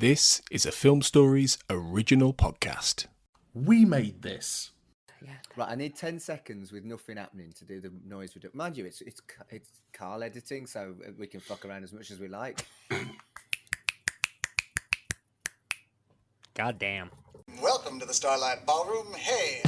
This is a Film Stories original podcast. We made this. Yeah. Right, I need 10 seconds with nothing happening to do the noise reduction. Mind you, it's Carl editing, so we can fuck around as much as we like. God damn. Welcome to the Starlight Ballroom. Hey!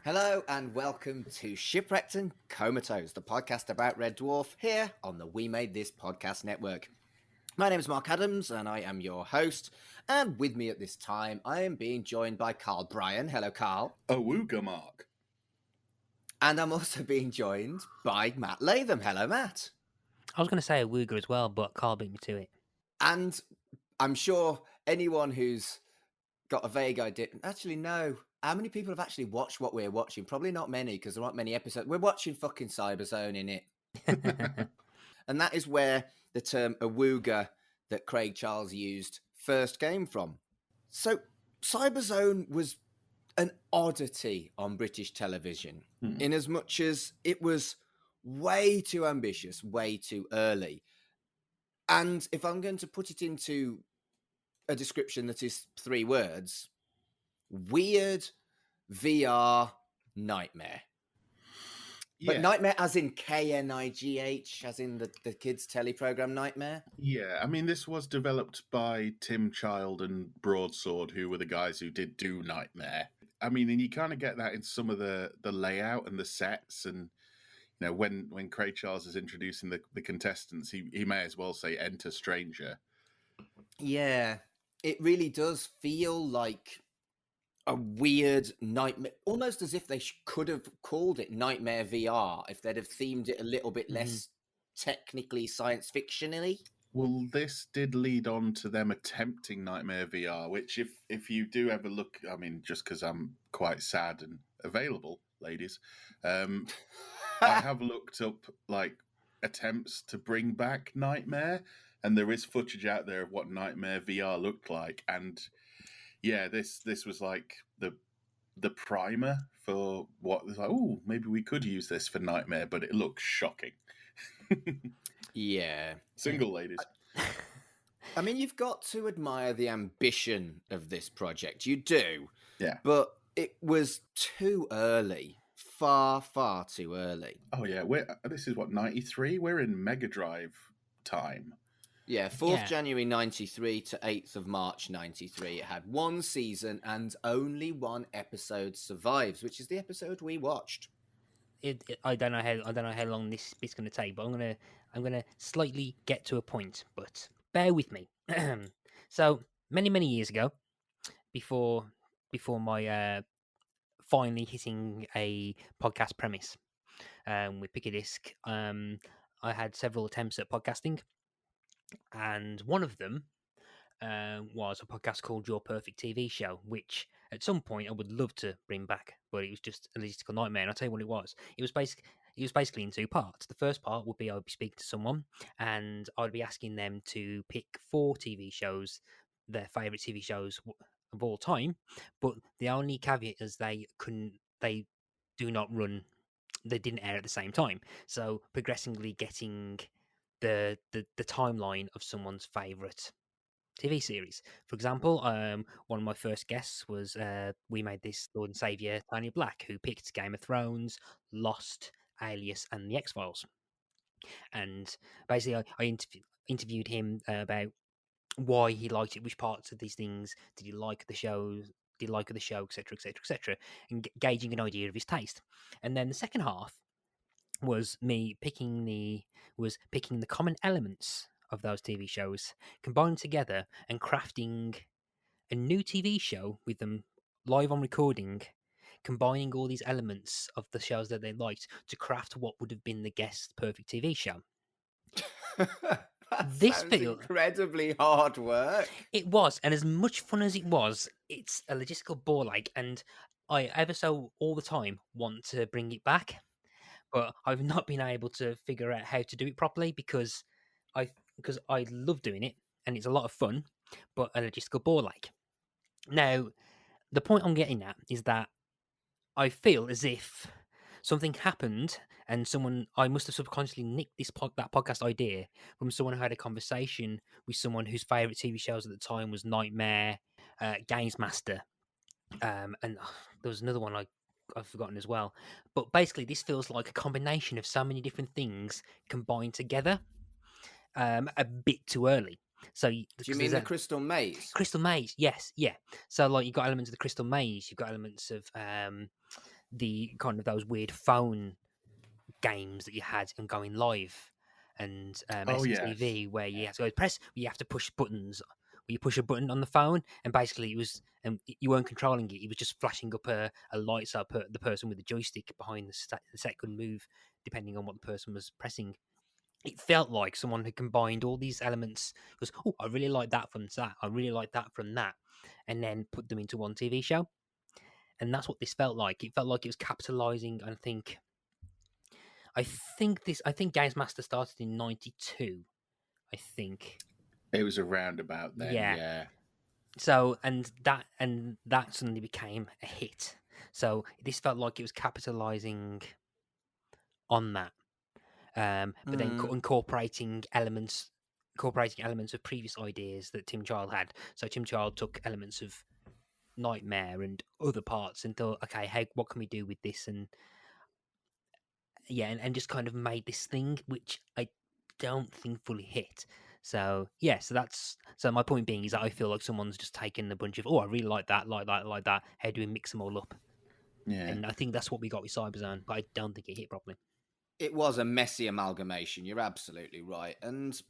Hello and welcome to Shipwrecked and Comatose, the podcast about Red Dwarf here on the We Made This podcast network. My name is Mark Adams and I am your host. And with me at this time, I am being joined by Carl Bryan. Hello, Carl. Awooga, Mark. And I'm also being joined by Matt Latham. Hello, Matt. I was going to say a Wooga as well, but Carl beat me to it. And I'm sure anyone who's got a vague idea... Actually, no. How many people have actually watched what we're watching? Probably not many, because there aren't many episodes. We're watching fucking Cyberzone in it. And that is where the term awooga that Craig Charles used first came from. So Cyberzone was an oddity on British television, in as much as it was way too ambitious, way too early. And if I'm going to put it into a description that is 3 words... weird VR nightmare. But Yeah. nightmare as in KNIGH, as in the kids' teleprogram Nightmare? Yeah, I mean, this was developed by Tim Child and Broadsword, who were the guys who did do Nightmare. I mean, and you kind of get that in some of the layout and the sets, and you know, when Craig Charles is introducing the contestants, he may as well say "Enter Stranger." Yeah, it really does feel like a weird nightmare, almost as if they could have called it Nightmare VR if they'd have themed it a little bit less technically science fiction-y. Well, this did lead on to them attempting Nightmare VR, which if you do ever look, I mean, just because I'm quite sad and available, ladies, I have looked up like attempts to bring back Nightmare, and there is footage out there of what Nightmare VR looked like, and yeah, this was like the primer for what was like, oh, maybe we could use this for Nightmare, but it looks shocking. Yeah. Single ladies. I mean, you've got to admire the ambition of this project. You do. Yeah. But it was too early. Far, far too early. Oh yeah, this is what, 93? We're in Mega Drive time. Yeah, 4th January 93 to 8th of March 93. It had 1 season and only 1 episode survives, which is the episode we watched. I don't know how long this bit's going to take, but I'm gonna slightly get to a point. But bear with me. So many years ago, before my finally hitting a podcast premise with Pick a Disc, I had several attempts at podcasting. And one of them was a podcast called Your Perfect TV Show, which at some point I would love to bring back, but it was just a logistical nightmare. And I'll tell you what it was. It was basically in 2 parts. The first part would be I would be speaking to someone, and I'd be asking them to pick 4 TV shows, their favourite TV shows of all time. But the only caveat is they didn't air at the same time. So progressively getting the timeline of someone's favourite TV series. For example, one of my first guests was We Made This Lord and Saviour Tanya Black, who picked Game of Thrones, Lost, Alias, and The X-Files. And basically, I interviewed him about why he liked it, which parts of these things did he like the show, etc., and gauging an idea of his taste. And then the second half was me picking the common elements of those TV shows, combined together and crafting a new TV show with them live on recording, combining all these elements of the shows that they liked to craft what would have been the guest's perfect TV show. This feels incredibly hard work. It was, and as much fun as it was, it's a logistical ball ache, and I ever so all the time want to bring it back, but I've not been able to figure out how to do it properly because I because I love doing it and it's a lot of fun, but a logistical ball ache. Now, the point I'm getting at is that I feel as if something happened and I must have subconsciously nicked that podcast idea from someone who had a conversation with someone whose favourite TV shows at the time was Nightmare, Games Master, and there was another one I've forgotten as well. But basically, this feels like a combination of so many different things combined together, a bit too early. So, Do you mean the Crystal Maze? Crystal Maze, yes, yeah. So, like, you've got elements of the Crystal Maze, you've got elements of the kind of those weird phone games that you had and going live, and SCTV, where you have to go press, you have to push buttons. Where you push a button on the phone, and basically it was, you weren't controlling it. It was just flashing up a light, so the person with the joystick behind the set could move depending on what the person was pressing. It felt like someone had combined all these elements. Because, oh, I really like that from that. I really like that from that, and then put them into one TV show. And that's what this felt like. It felt like it was capitalizing. I think Games Master started in '92. I think it was around about then. Yeah. So and that suddenly became a hit. So this felt like it was capitalizing on that. But then incorporating elements of previous ideas that Tim Child had. So Tim Child took elements of Nightmare and other parts and thought, okay, hey, what can we do with this? And and just kind of made this thing which I don't think fully hit. So so my point being is that I feel like someone's just taken a bunch of, I really like that. How do we mix them all up? Yeah, and I think that's what we got with Cyberzone, but I don't think it hit properly. It was a messy amalgamation. You're absolutely right. And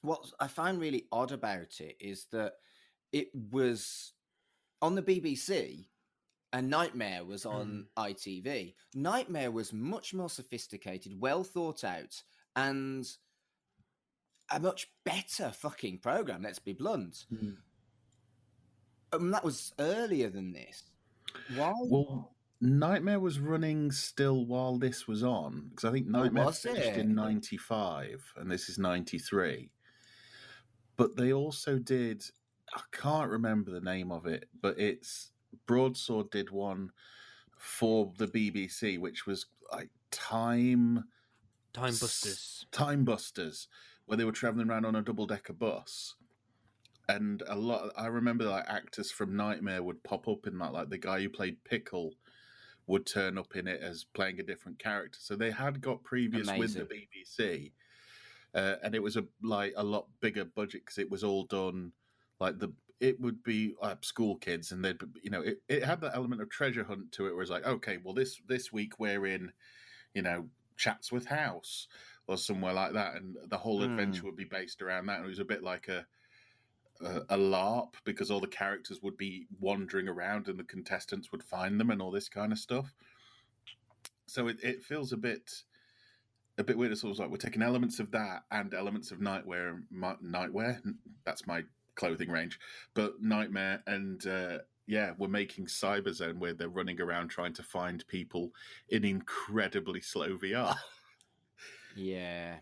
what I find really odd about it is that it was on the BBC and Nightmare was on ITV. Nightmare was much more sophisticated, well thought out, and a much better fucking program, let's be blunt. That was earlier than this. Why? Well, Nightmare was running still while this was on, because I think Nightmare finished in 95 and this is 93. But they also did, I can't remember the name of it, but it's Broadsword did one for the BBC, which was like Time Busters, where they were traveling around on a double-decker bus. And I remember like actors from Nightmare would pop up in that, like the guy who played Pickle would turn up in it as playing a different character. So they had got previous with the BBC, and it was a lot bigger budget because it was all done like it would be school kids, and they'd it had that element of treasure hunt to it, where it's like, okay, well this week we're in Chatsworth House or somewhere like that, and the whole adventure would be based around that, and it was a bit like a LARP, because all the characters would be wandering around and the contestants would find them and all this kind of stuff. So it feels a bit weird. It's sort of like we're taking elements of that and elements of Nightwear. That's my clothing range, but Nightmare, and we're making Cyberzone, where they're running around trying to find people in incredibly slow VR. Yeah,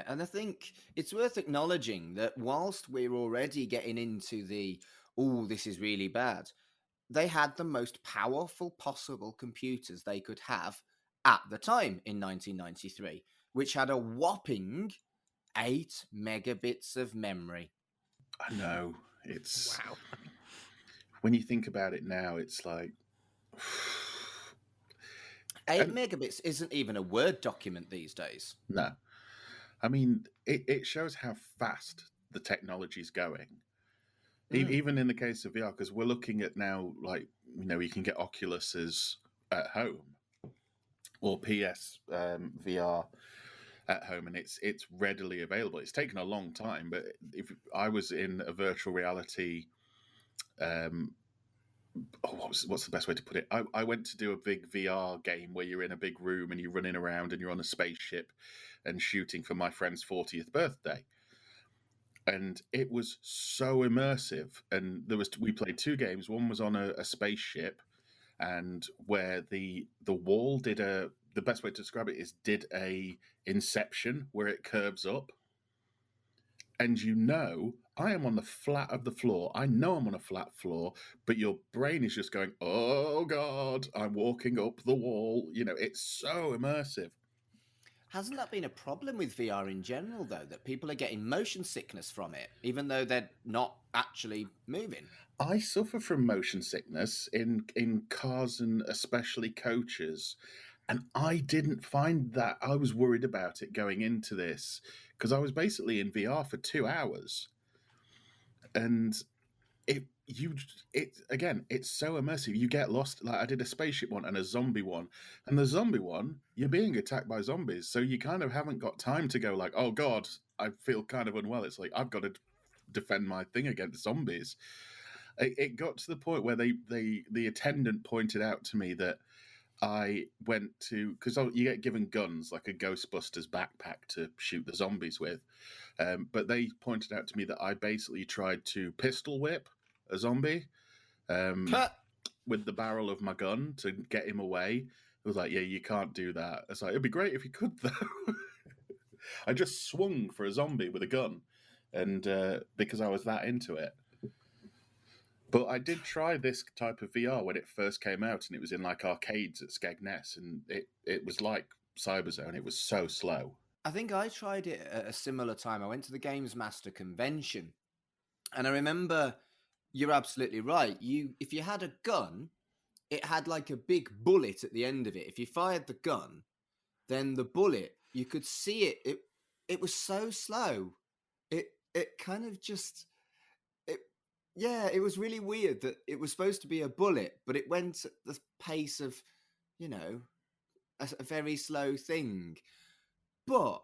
and I think it's worth acknowledging that whilst we're already getting into this is really bad, they had the most powerful possible computers they could have at the time in 1993, which had a whopping 8 megabits of memory. I know. It's wow. When you think about it now, it's like 8 megabits isn't even a Word document these days. No. I mean, it shows how fast the technology is going. Even in the case of VR, because we're looking at now, like, you can get Oculuses at home or PS VR at home, and it's readily available. It's taken a long time, but if I was in a virtual reality, what's the best way to put it? I went to do a big VR game where you're in a big room and you're running around and you're on a spaceship and shooting for my friend's 40th birthday. And it was so immersive. And we played 2 games. One was on a spaceship, and where the wall the best way to describe it is did a Inception, where it curves up. and you know I am on the flat of the floor. I know I'm on a flat floor, but your brain is just going, "Oh God, I'm walking up the wall." You know, it's so immersive. Hasn't that been a problem with VR in general, though, that people are getting motion sickness from it, even though they're not actually moving? I suffer from motion sickness in cars and especially coaches. And I didn't find that. I was worried about it going into this because I was basically in VR for 2 hours. And it's so immersive. You get lost. Like I did a spaceship one and a zombie one. And the zombie one, you're being attacked by zombies. So you kind of haven't got time to go like, oh God, I feel kind of unwell. It's like I've got to defend my thing against zombies. It got to the point where the attendant pointed out to me that I went to, because you get given guns like a Ghostbusters backpack to shoot the zombies with, but they pointed out to me that I basically tried to pistol whip a zombie with the barrel of my gun to get him away. I was like, yeah, you can't do that. It's like, it'd be great if you could though. I just swung for a zombie with a gun, and because I was that into it. But I did try this type of VR when it first came out, and it was in like arcades at Skegness, and it was like Cyberzone. It was so slow. I think I tried it at a similar time. I went to the Games Master convention, and I remember you're absolutely right. If you had a gun, it had like a big bullet at the end of it. If you fired the gun, then the bullet, you could see it. It was so slow. It kind of just... Yeah, it was really weird that it was supposed to be a bullet, but it went at the pace of, a very slow thing. But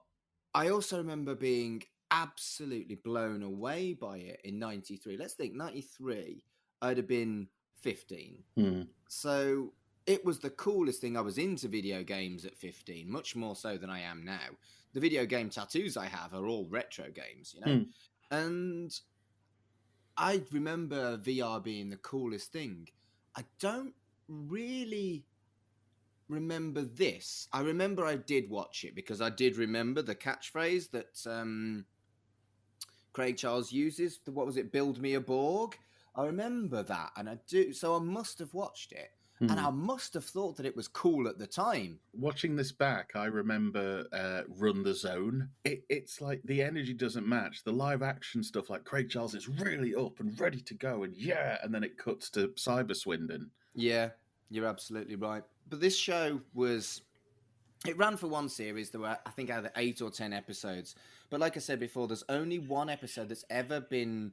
I also remember being absolutely blown away by it in 93. Let's think, 93, I'd have been 15. So it was the coolest thing. I was into video games at 15, much more so than I am now. The video game tattoos I have are all retro games, And I remember VR being the coolest thing. I don't really remember this. I remember I did watch it because I did remember the catchphrase that Craig Charles uses. What was it? Build me a Borg. I remember that, and I do. So I must have watched it, and I must have thought that it was cool at the time. Watching this back, I remember Run the Zone. It's like the energy doesn't match. The live action stuff, like Craig Charles is really up and ready to go, and then it cuts to Cyber Swindon. Yeah, you're absolutely right. But this show it ran for one series. There were, I think, either 8 or 10 episodes. But like I said before, there's only one episode that's ever been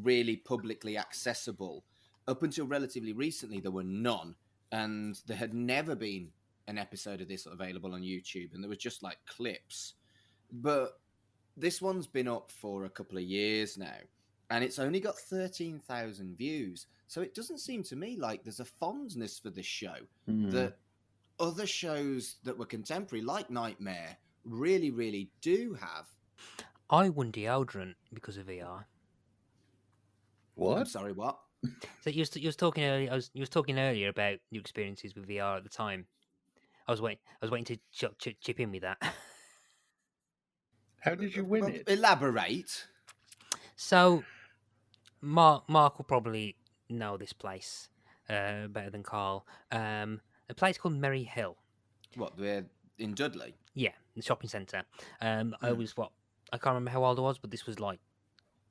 really publicly accessible. Up until relatively recently, there were none. And there had never been an episode of this available on YouTube. And there was just like clips. But this one's been up for a couple of years now. And it's only got 13,000 views. So it doesn't seem to me like there's a fondness for this show that other shows that were contemporary, like Nightmare, really, really do have. I won deodorant because of VR. What? I'm sorry, what? So you was talking earlier. You was talking earlier about your experiences with VR at the time. I was waiting to chip in with that. How did you win it? Elaborate. So, Mark will probably know this place better than Carl. A place called Merry Hill. What, we're in Dudley? Yeah, the shopping centre. I was I can't remember how old I was, but this was like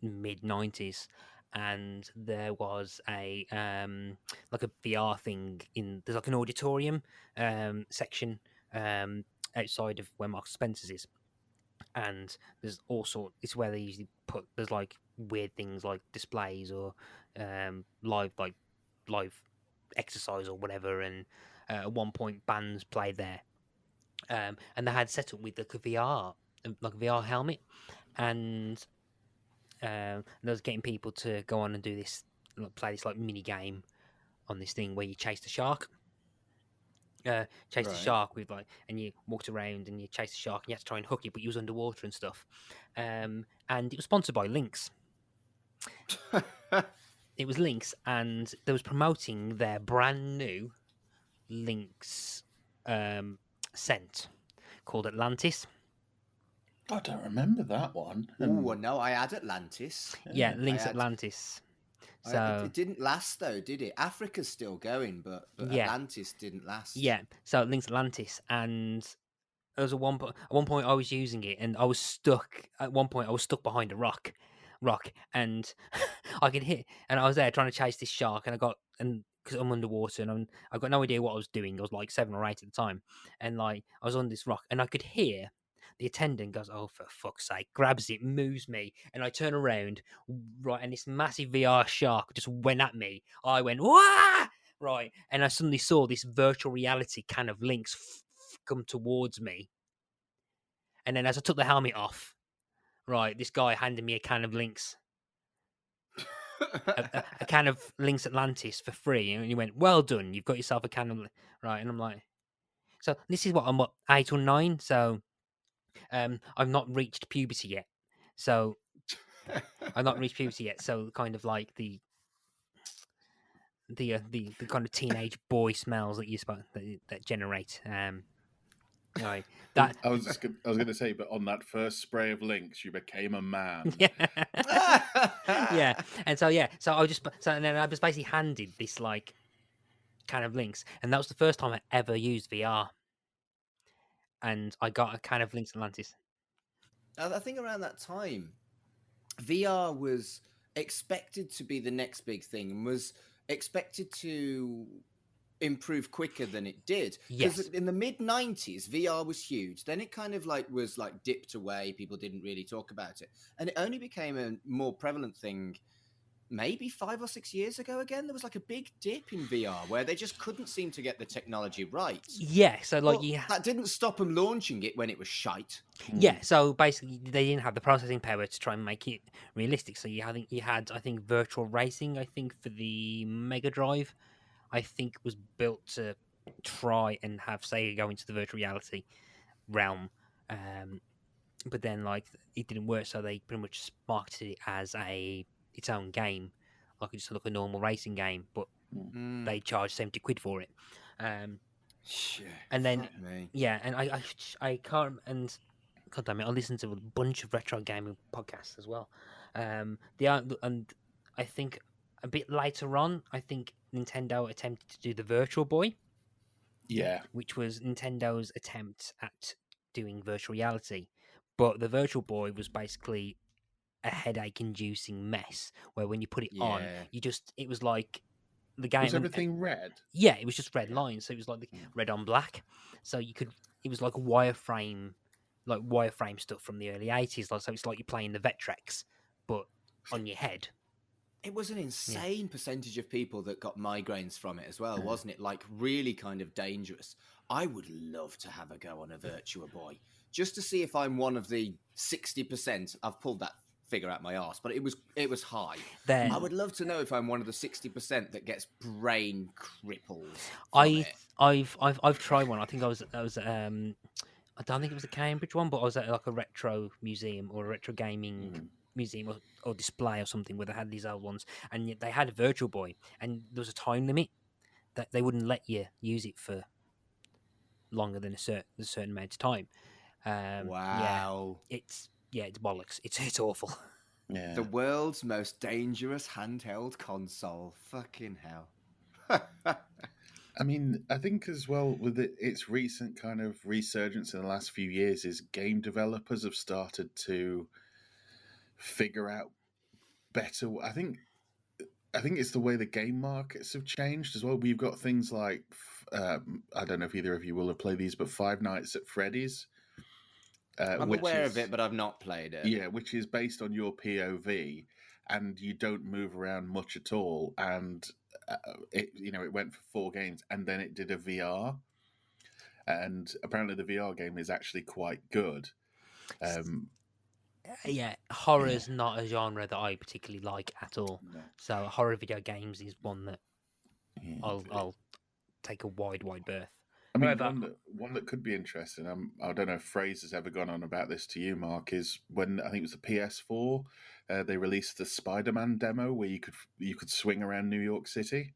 mid-90s, and there was a like a VR thing there's like an auditorium section outside of where Marks Spencer's is, and there's also it's where they usually there's like weird things like displays or live exercise or whatever, and at one point bands played there, and they had set up with like a VR helmet, and I was getting people to go on and do this, play this like mini game on this thing where you chase the shark. The shark with and you walked around and you chased the shark and you had to try and hook it, but you was underwater and stuff. And it was sponsored by Lynx. It was Lynx, and they was promoting their brand new Lynx scent called Atlantis. I don't remember that one. Oh no, I had Atlantis. Yeah, Yeah. Link's I had- Atlantis. It So didn't last though, did it? Africa's still going, but Yeah. Atlantis didn't last. yeah, so Link's Atlantis, and there was at one point I was using it, and I was stuck. At one point, I was stuck behind a rock, and I could hit, and I was there trying to chase this shark, and because I'm underwater, and I got no idea what I was doing. I was like 7 or 8 at the time, and like I was on this rock, and I could hear the attendant goes, "Oh, for fuck's sake!" Grabs it, moves me, and I turn around, right, and this massive VR shark just went at me. I went, "Wah!" Right, and I suddenly saw this virtual reality kind of links come towards me, and then as I took the helmet off, right, this guy handed me a can of Lynx, a can of Lynx Atlantis for free, and he went, "Well done, you've got yourself a can of right." And I'm like, so this is what I'm 8 or 9, so I've not reached puberty yet, so kind of like the kind of teenage boy smells that that generate right. That I was going to say, but on that first spray of Lynx, you became a man. yeah. Yeah. And so and then I was basically handed this like can of Lynx, and that was the first time I ever used VR. And I got a can of Lynx Atlantis. I think around that time, VR was expected to be the next big thing and was expected to improve quicker than it did. Because Yes. in the mid 90s, VR was huge. Then it kind of was dipped away. People didn't really talk about it. And it only became a more prevalent thing maybe 5 or 6 years ago again. There was like a big dip in VR where they just couldn't seem to get the technology right. Yeah, so like But that didn't stop them launching it when it was shite. yeah, so basically they didn't have the processing power to try and make it realistic. So you had I think virtual racing, I think for the Mega Drive, I think was built to try and have Sega go into the virtual reality realm. But then like it didn't work, so they pretty much marketed it as its own game, like just like a normal racing game, but they charged 70 quid for it. Shit, And then fuck me. yeah, and I can't, and god damn it, I listened to a bunch of retro gaming podcasts as well. And I think a bit later on, I think Nintendo attempted to do the Virtual Boy, Yeah. which was Nintendo's attempt at doing virtual reality. But the Virtual Boy was basically a headache-inducing mess where when you put it on, it was like the game. Was everything red? Yeah, it was just red lines. So it was like the red on black. So it was like wireframe stuff from the early 80s. So it's like you're playing the Vectrex, but on your head. It was an insane percentage of people that got migraines from it as well, wasn't it? Like really kind of dangerous. I would love to have a go on a Virtua Boy just to see if I'm one of the 60%. I've pulled that figure out my arse, but it was high. I would love to know if I'm one of the 60% that gets brain crippled. I've tried one. I think I was I don't think it was a Cambridge one, but I was at like a retro museum or a retro gaming museum or display or something where they had these old ones, and they had a Virtual Boy, and there was a time limit that they wouldn't let you use it for longer than a certain amount of time. Wow. Yeah, it's bollocks. It's awful. Yeah. The world's most dangerous handheld console. Fucking hell. I mean, I think as well with its recent kind of resurgence in the last few years is game developers have started to figure out better. I think it's the way the game markets have changed as well. We've got things like I don't know if either of you will have played these, but Five Nights at Freddy's. I'm aware of it, but I've not played it. Yeah, which is based on your POV, and you don't move around much at all. And it went for 4 games, and then it did a VR, and apparently the VR game is actually quite good. Horror's not a genre that I particularly like at all. No. So horror video games is one that I'll take a wide berth. I mean, one that could be interesting. I don't know if Fraser's ever gone on about this to you, Mark. Is when I think it was the PS4, they released the Spider-Man demo where you could swing around New York City.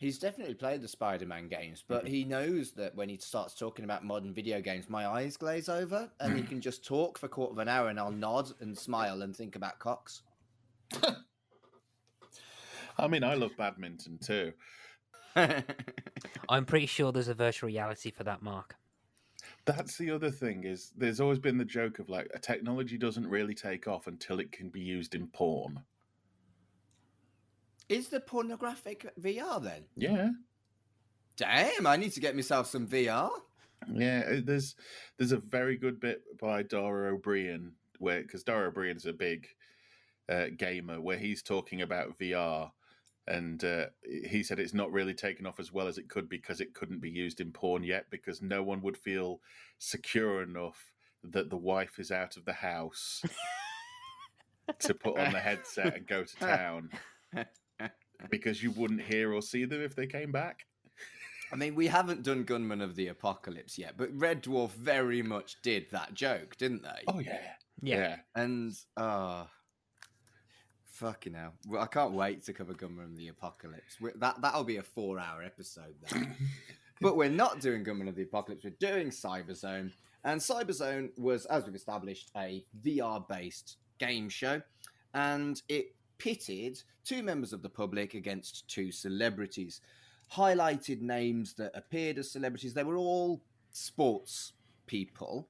He's definitely played the Spider-Man games, but he knows that when he starts talking about modern video games, my eyes glaze over, and he can just talk for a quarter of an hour, and I'll nod and smile and think about cocks. I mean, I love badminton too. I'm pretty sure there's a virtual reality for that, Mark. That's the other thing, is there's always been the joke of like, a technology doesn't really take off until it can be used in porn. Is the pornographic VR then? Yeah. Damn, I need to get myself some VR. Yeah, there's a very good bit by Dara O'Brien, where, because Dara O'Brien's a big gamer, where he's talking about VR, and he said it's not really taken off as well as it could because it couldn't be used in porn yet, because no one would feel secure enough that the wife is out of the house to put on the headset and go to town, because you wouldn't hear or see them if they came back. I mean, we haven't done Gunman of the Apocalypse yet, but Red Dwarf very much did that joke, didn't they? Oh, yeah. Yeah. And, fucking hell. Well, I can't wait to cover Gunman of the Apocalypse. That'll be a 4-hour episode, then. But we're not doing Gunman of the Apocalypse, we're doing Cyberzone. And Cyberzone was, as we've established, a VR-based game show. And it pitted 2 members of the public against 2 celebrities. Highlighted names that appeared as celebrities. They were all sports people.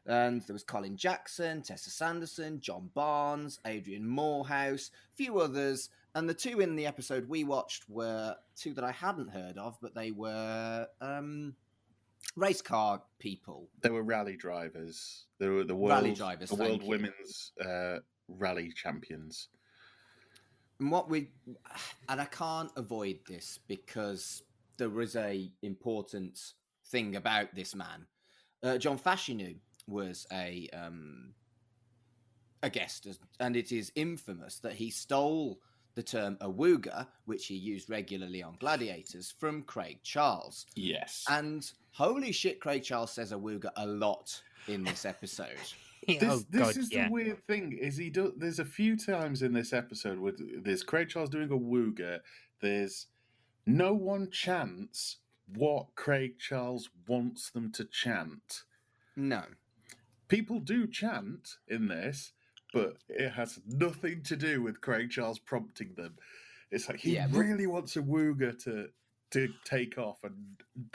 And there was Colin Jackson, Tessa Sanderson, John Barnes, Adrian Morehouse, a few others. And the 2 in the episode we watched were 2 that I hadn't heard of, but they were race car people. They were rally drivers. They were the world, Rally drivers, the world thank you. women's rally champions. And and I can't avoid this because there was a important thing about this man. John Fashanu was a guest, and it is infamous that he stole the term awooga, which he used regularly on Gladiators, from Craig Charles. Yes. And holy shit, Craig Charles says awooga a lot in this episode. This is the weird thing, is he does. There's a few times in this episode where there's Craig Charles doing a wooga. There's no one chants what Craig Charles wants them to chant. No. People do chant in this, but it has nothing to do with Craig Charles prompting them. It's like he really wants a wooga to take off, and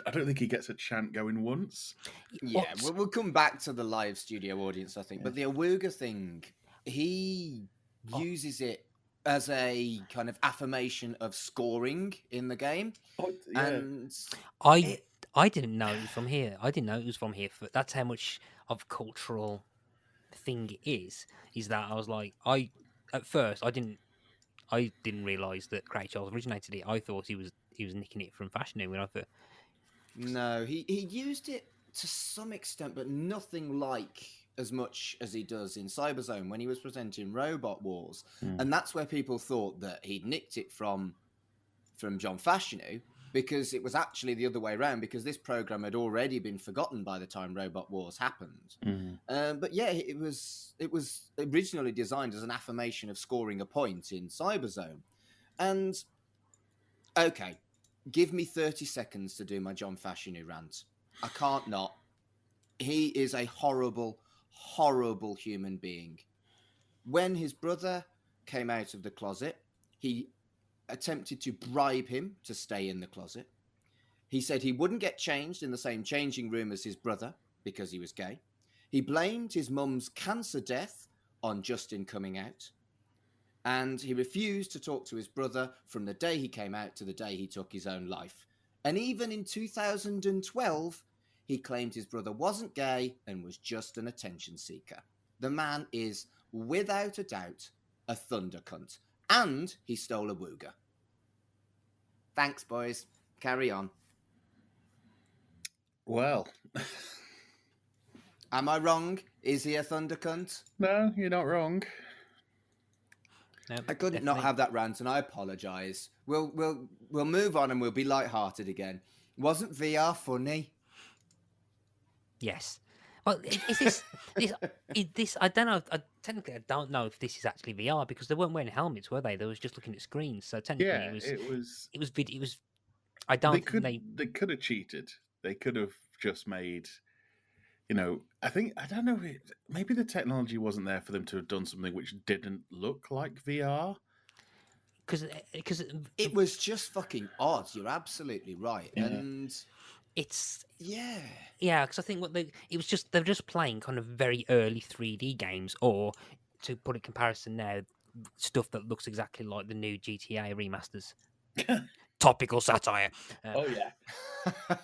I don't think he gets a chant going once. Yeah, we'll come back to the live studio audience, I think. But the awooga thing, he uses it as a kind of affirmation of scoring in the game. And I didn't know it was from here. I didn't know it was from here. That's how much of cultural thing it is that I was like, at first I didn't realise that Craig Charles originated it. I thought he was nicking it from Fashanu when I thought. No, he used it to some extent, but nothing like as much as he does in Cyberzone when he was presenting Robot Wars. And that's where people thought that he'd nicked it from John Fashanu, because it was actually the other way around, because this program had already been forgotten by the time Robot Wars happened. But yeah, it was originally designed as an affirmation of scoring a point in Cyberzone. And okay, give me 30 seconds to do my John Fashanu rant. I can't not. He is a horrible, horrible human being. When his brother came out of the closet, he attempted to bribe him to stay in the closet. He said he wouldn't get changed in the same changing room as his brother because he was gay. He blamed his mum's cancer death on Justin coming out. And he refused to talk to his brother from the day he came out to the day he took his own life. And even in 2012, he claimed his brother wasn't gay and was just an attention seeker. The man is, without a doubt, a thunder cunt. And he stole a wooga. Thanks, boys. Carry on. Well. Am I wrong? Is he a thunder cunt? No, you're not wrong. No, I couldn't not have that rant, and I apologise. We'll move on and we'll be light-hearted again. Wasn't VR funny? Yes. Well, is this? I don't know. Technically, I don't know if this is actually VR because they weren't wearing helmets, were they? They was just looking at screens. So technically, it was I don't They think could have cheated. They could have just made, I don't know, maybe the technology wasn't there for them to have done something which didn't look like VR. because It was just fucking odd. You're absolutely right. Yeah. And it's yeah. yeah, because I think it was just they're just playing kind of very early 3D games, or to put in comparison now, stuff that looks exactly like the new GTA remasters. Topical satire. Oh yeah.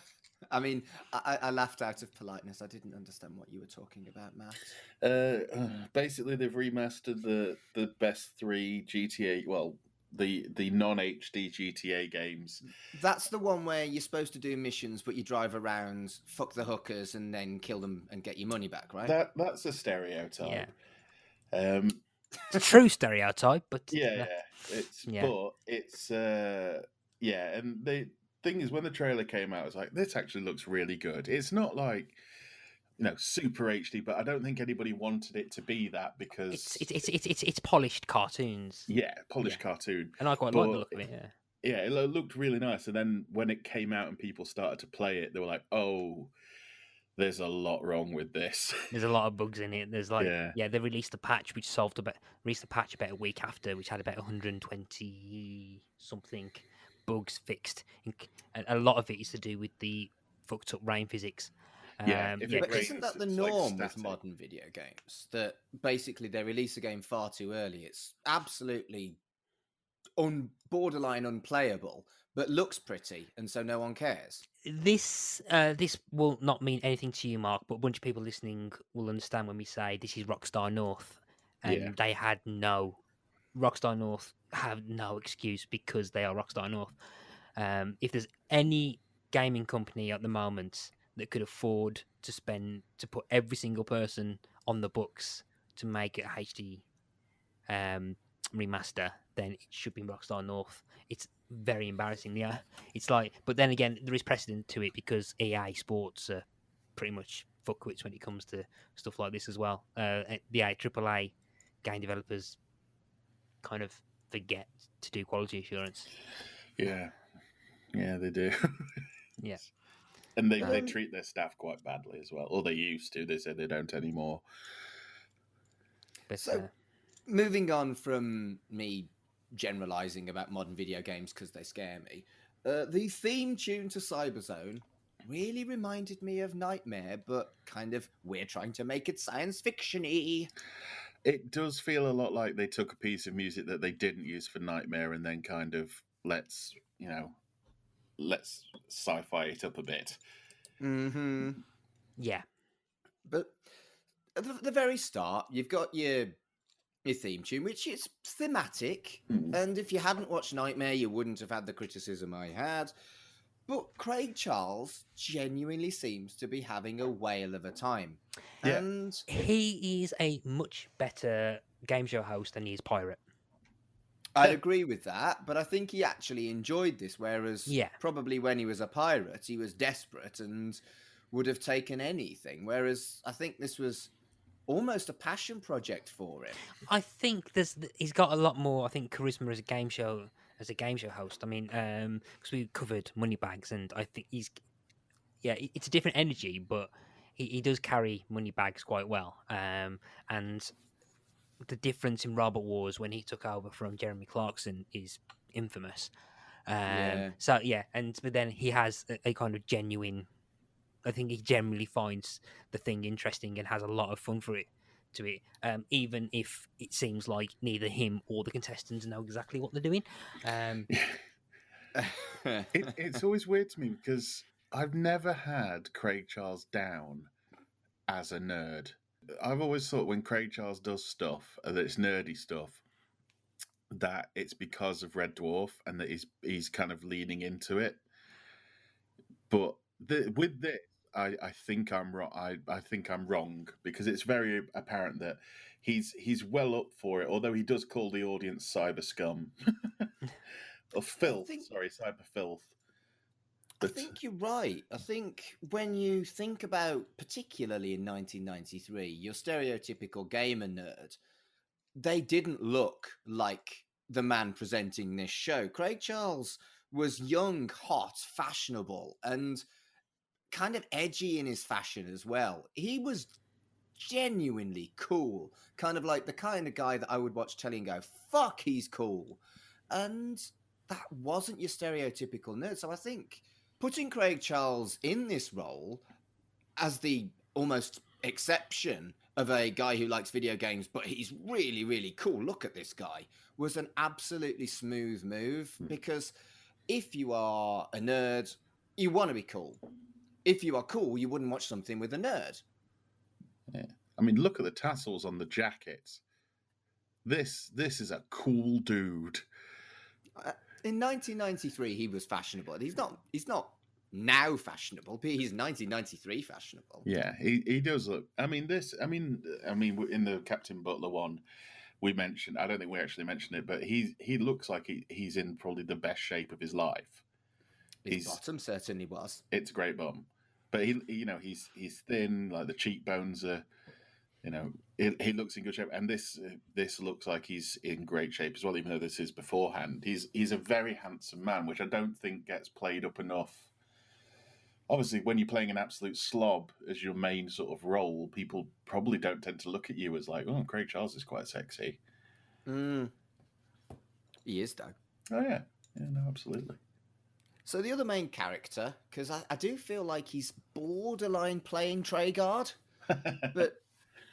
I mean, I laughed out of politeness. I didn't understand what you were talking about, Matt. Basically, they've remastered the best 3 GTA. Well, the non HD GTA games. That's the one where you're supposed to do missions, but you drive around, fuck the hookers, and then kill them and get your money back, right? That's a stereotype. Yeah. True stereotype, but yeah. It's yeah. But it's and the thing is, when the trailer came out, I was like, this actually looks really good. It's not like super HD, but I don't think anybody wanted it to be that because it's polished cartoons. Yeah, polished cartoon, and I quite like the look of it. Yeah. Yeah, it looked really nice. And then when it came out and people started to play it, they were like, "Oh, there's a lot wrong with this." There's a lot of bugs in it. There's they released a patch which released a patch about a week after, which had about 120 something bugs fixed, and a lot of it is to do with the fucked up rain physics. But isn't that the norm with modern video games? That basically they release a game far too early. It's absolutely borderline unplayable, but looks pretty, and so no one cares. This will not mean anything to you, Mark, but a bunch of people listening will understand when we say this is Rockstar North, and they had Rockstar North have no excuse because they are Rockstar North. If there's any gaming company at the moment that could afford to put every single person on the books to make it a HD remaster, then it should be Rockstar North. It's very embarrassing. Yeah, it's like, but then again, there is precedent to it because EA Sports are pretty much fuckwits when it comes to stuff like this as well. The AAA game developers kind of forget to do quality assurance. Yeah, they do. Yeah. And they treat their staff quite badly as well. Or they used to. They said they don't anymore. But, so, moving on from me generalizing about modern video games because they scare me, the theme tune to Cyberzone really reminded me of Nightmare, but kind of we're trying to make it science fiction-y. It does feel a lot like they took a piece of music that they didn't use for Nightmare and then kind of let's sci-fi it up a bit. Mm-hmm. Yeah. But at the very start, you've got your theme tune, which is thematic. And if you hadn't watched Nightmare, you wouldn't have had the criticism I had. But Craig Charles genuinely seems to be having a whale of a time. Yeah. And he is a much better game show host than he is pirate. I'd agree with that, but I think he actually enjoyed this, whereas probably when he was a pirate, he was desperate and would have taken anything, whereas I think this was almost a passion project for him. I think he's got a lot more, I think, charisma as a game show host. I mean, because we covered Moneybags, and I think it's a different energy, but he does carry Moneybags quite well. And the difference in Robot Wars when he took over from Jeremy Clarkson is infamous. But then he has a kind of genuine. I think he generally finds the thing interesting and has a lot of fun to it, even if it seems like neither him or the contestants know exactly what they're doing. It's always weird to me because I've never had Craig Charles down as a nerd. I've always thought when Craig Charles does stuff, that it's nerdy stuff, that it's because of Red Dwarf and that he's kind of leaning into it. But with this, I think I'm wrong. I think I'm wrong because it's very apparent that he's well up for it. Although he does call the audience cyber scum or filth. Cyber filth. But I think you're right. I think when you think about, particularly in 1993, your stereotypical gamer nerd, they didn't look like the man presenting this show. Craig Charles was young, hot, fashionable, and kind of edgy in his fashion as well. He was genuinely cool, kind of like the kind of guy that I would watch telly and go, fuck, he's cool. And that wasn't your stereotypical nerd. So I think putting Craig Charles in this role as the almost exception of a guy who likes video games, but he's really, really cool, look at this guy, was an absolutely smooth move. Because if you are a nerd, you want to be cool. If you are cool, you wouldn't watch something with a nerd. Yeah. I mean, look at the tassels on the jackets. This is a cool dude. In 1993, he was fashionable. He's not now fashionable, but he's 1993 fashionable. Yeah, he does look. I mean, in the Captain Butler one, we mentioned. I don't think we actually mentioned it, but he looks like he's in probably the best shape of his life. His bottom certainly was. It's a great bum, but he's thin. Like the cheekbones are, he looks in good shape, and this looks like he's in great shape as well. Even though this is beforehand, he's a very handsome man, which I don't think gets played up enough. Obviously, when you're playing an absolute slob as your main sort of role, people probably don't tend to look at you as like, oh, Craig Charles is quite sexy. He is, though. Oh, yeah. Yeah, no, absolutely. So the other main character, because I do feel like he's borderline playing Treguard, but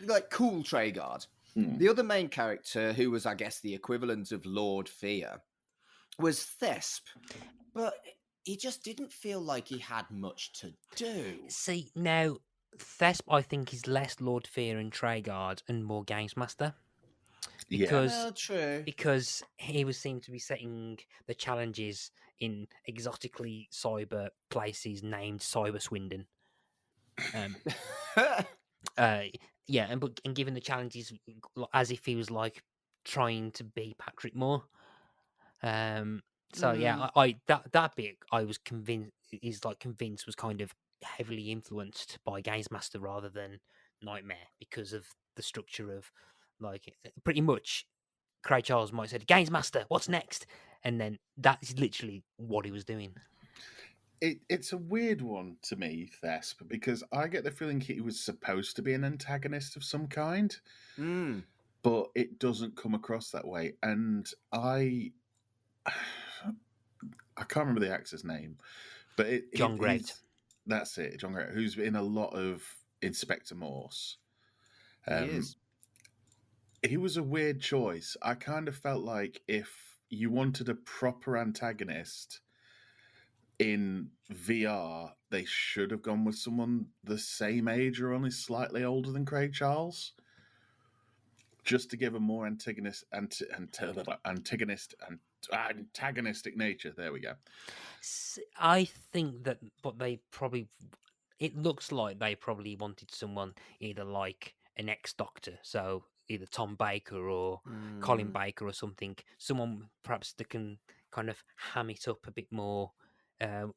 like cool Treguard. The other main character, who was, I guess, the equivalent of Lord Fear, was Thesp. But he just didn't feel like he had much to do. See, now, Thesp, I think, is less Lord Fear and Treguard and more Games Master. Because, true. Because he was seemed to be setting the challenges in exotically cyber places named Cyber Swindon. And given the challenges as if he was like trying to be Patrick Moore. That bit I was convinced was kind of heavily influenced by Games Master rather than Nightmare because of the structure of like pretty much Craig Charles might have said Games Master, what's next? And then that's literally what he was doing. It's a weird one to me, Thesp, because I get the feeling he was supposed to be an antagonist of some kind, but it doesn't come across that way. And I can't remember the actor's name, but John Great. That's it, John Great, who's in a lot of Inspector Morse. He is. He was a weird choice. I kind of felt like if you wanted a proper antagonist in VR, they should have gone with someone the same age or only slightly older than Craig Charles, just to give a more antagonistic nature. There we go. I think that it looks like they probably wanted someone either like an ex-Doctor, so either Tom Baker or Colin Baker or something, someone perhaps that can kind of ham it up a bit more,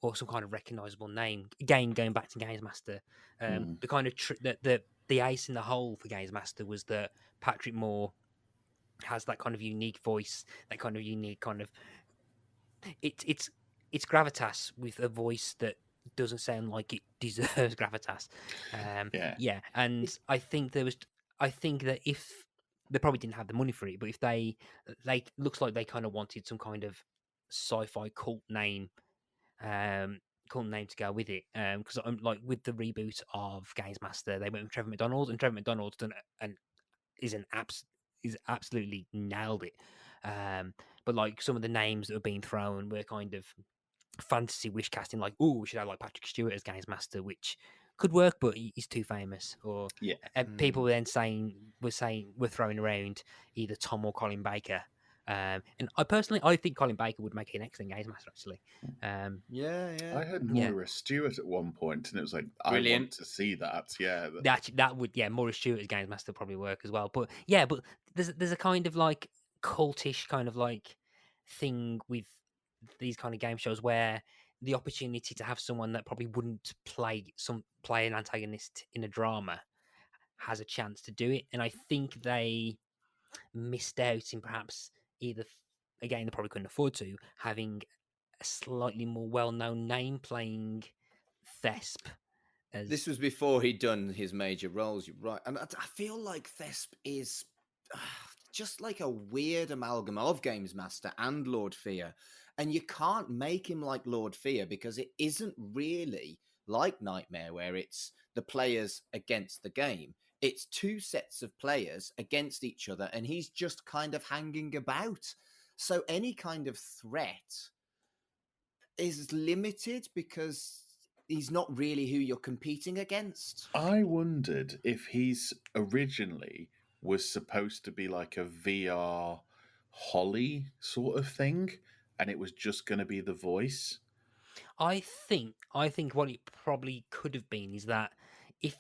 or some kind of recognisable name. Again, going back to Games Master, the kind of the ace in the hole for Games Master was that Patrick Moore has that kind of unique voice, that kind of unique kind of it's gravitas with a voice that doesn't sound like it deserves gravitas. And I think that if they probably didn't have the money for it, but if they looks like they kind of wanted some kind of sci-fi cult name to go with it, because like with the reboot of Games Master, they went with Trevor McDonald, and Trevor McDonald's done and is absolutely nailed it. But like some of the names that were being thrown were kind of fantasy wish casting, like, oh, we should have like Patrick Stewart as Games Master, which could work, but he's too famous. Or people then were throwing around either Tom or Colin Baker. And I think Colin Baker would make an excellent Games Master, actually. I heard Moira Stewart at one point, and it was like, brilliant. I want to see that. Yeah, that would Moira Stewart as Games Master probably work as well. But there's a kind of like cultish kind of like thing with these kind of game shows where the opportunity to have someone that probably wouldn't play an antagonist in a drama has a chance to do it, and I think they missed out in perhaps either, again, they probably couldn't afford to, having a slightly more well-known name playing Thesp. As... This was before he'd done his major roles, you're right. And I feel like Thesp is just like a weird amalgam of Games Master and Lord Fear. And you can't make him like Lord Fear because it isn't really like Nightmare, where it's the players against the game. It's two sets of players against each other, and he's just kind of hanging about. So any kind of threat is limited because he's not really who you're competing against. I wondered if he's originally was supposed to be like a VR Holly sort of thing, and it was just going to be the voice. I think what it probably could have been is that if,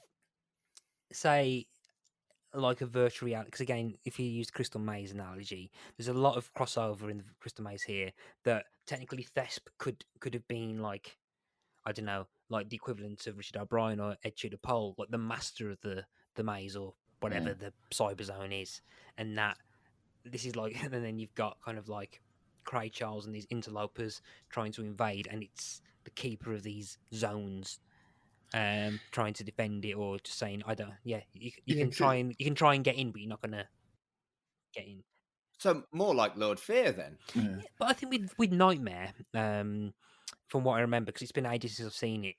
say, like a virtual reality, because again, if you use Crystal Maze analogy, there's a lot of crossover in the Crystal Maze here that technically Thesp could have been like, I don't know, like the equivalent of Richard O'Brien or Ed Tudor Pole, like the master of the maze or whatever the Cyberzone is, and that this is like, and then you've got kind of like Craig Charles and these interlopers trying to invade, and it's the keeper of these zones trying to defend it, or just saying, I don't, you can try and get in, but you're not gonna get in. So more like Lord Fear then. Yeah, but I think with Nightmare, from what I remember, because it's been ages since I've seen it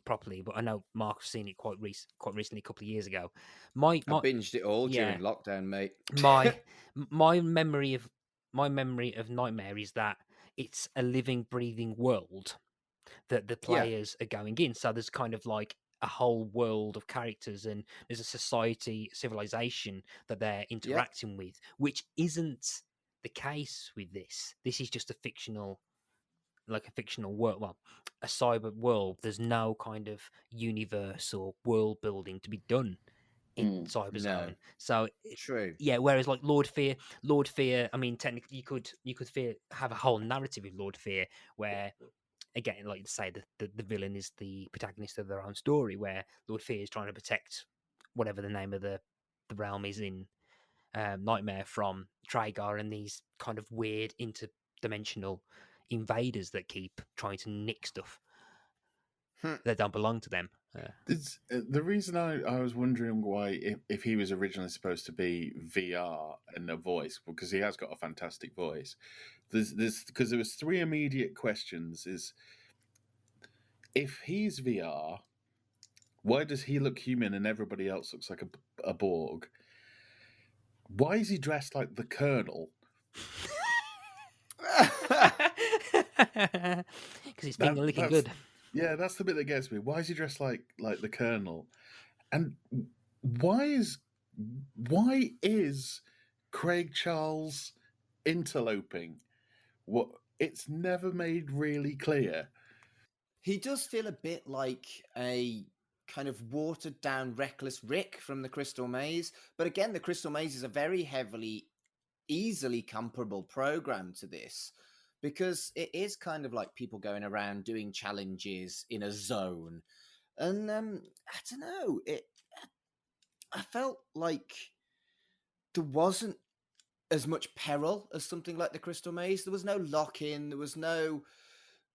properly, but I know Mark's seen it quite recently, a couple of years ago. I binged it all during lockdown, mate. my memory of Nightmare is that it's a living, breathing world that the players are going in. So there's kind of like a whole world of characters, and there's a society, civilization that they're interacting with, which isn't the case with this. This is just a fictional world, well, a cyber world. There's no kind of universe or world building to be done in Cyberzone. No. So True. Yeah, whereas like Lord Fear, I mean, technically you could have a whole narrative with Lord Fear where, again, like to say, the villain is the protagonist of their own story, where Lord Fear is trying to protect whatever the name of the realm is in Nightmare from Tragar and these kind of weird interdimensional invaders that keep trying to nick stuff that don't belong to them. The reason I was wondering why, if he was originally supposed to be VR and a voice, because he has got a fantastic voice. There's because there was three immediate questions: is if he's VR, why does he look human and everybody else looks like a Borg? Why is he dressed like the Colonel? Because it's been looking good. Yeah, that's the bit that gets me. Why is he dressed like the Colonel? And why is Craig Charles interloping? What, it's never made really clear. He does feel a bit like a kind of watered down Reckless Rick from the Crystal Maze. But again, the Crystal Maze is a very easily comparable program to this, because it is kind of like people going around doing challenges in a zone. And I don't know, I felt like there wasn't as much peril as something like the Crystal Maze. There was no lock-in, there was no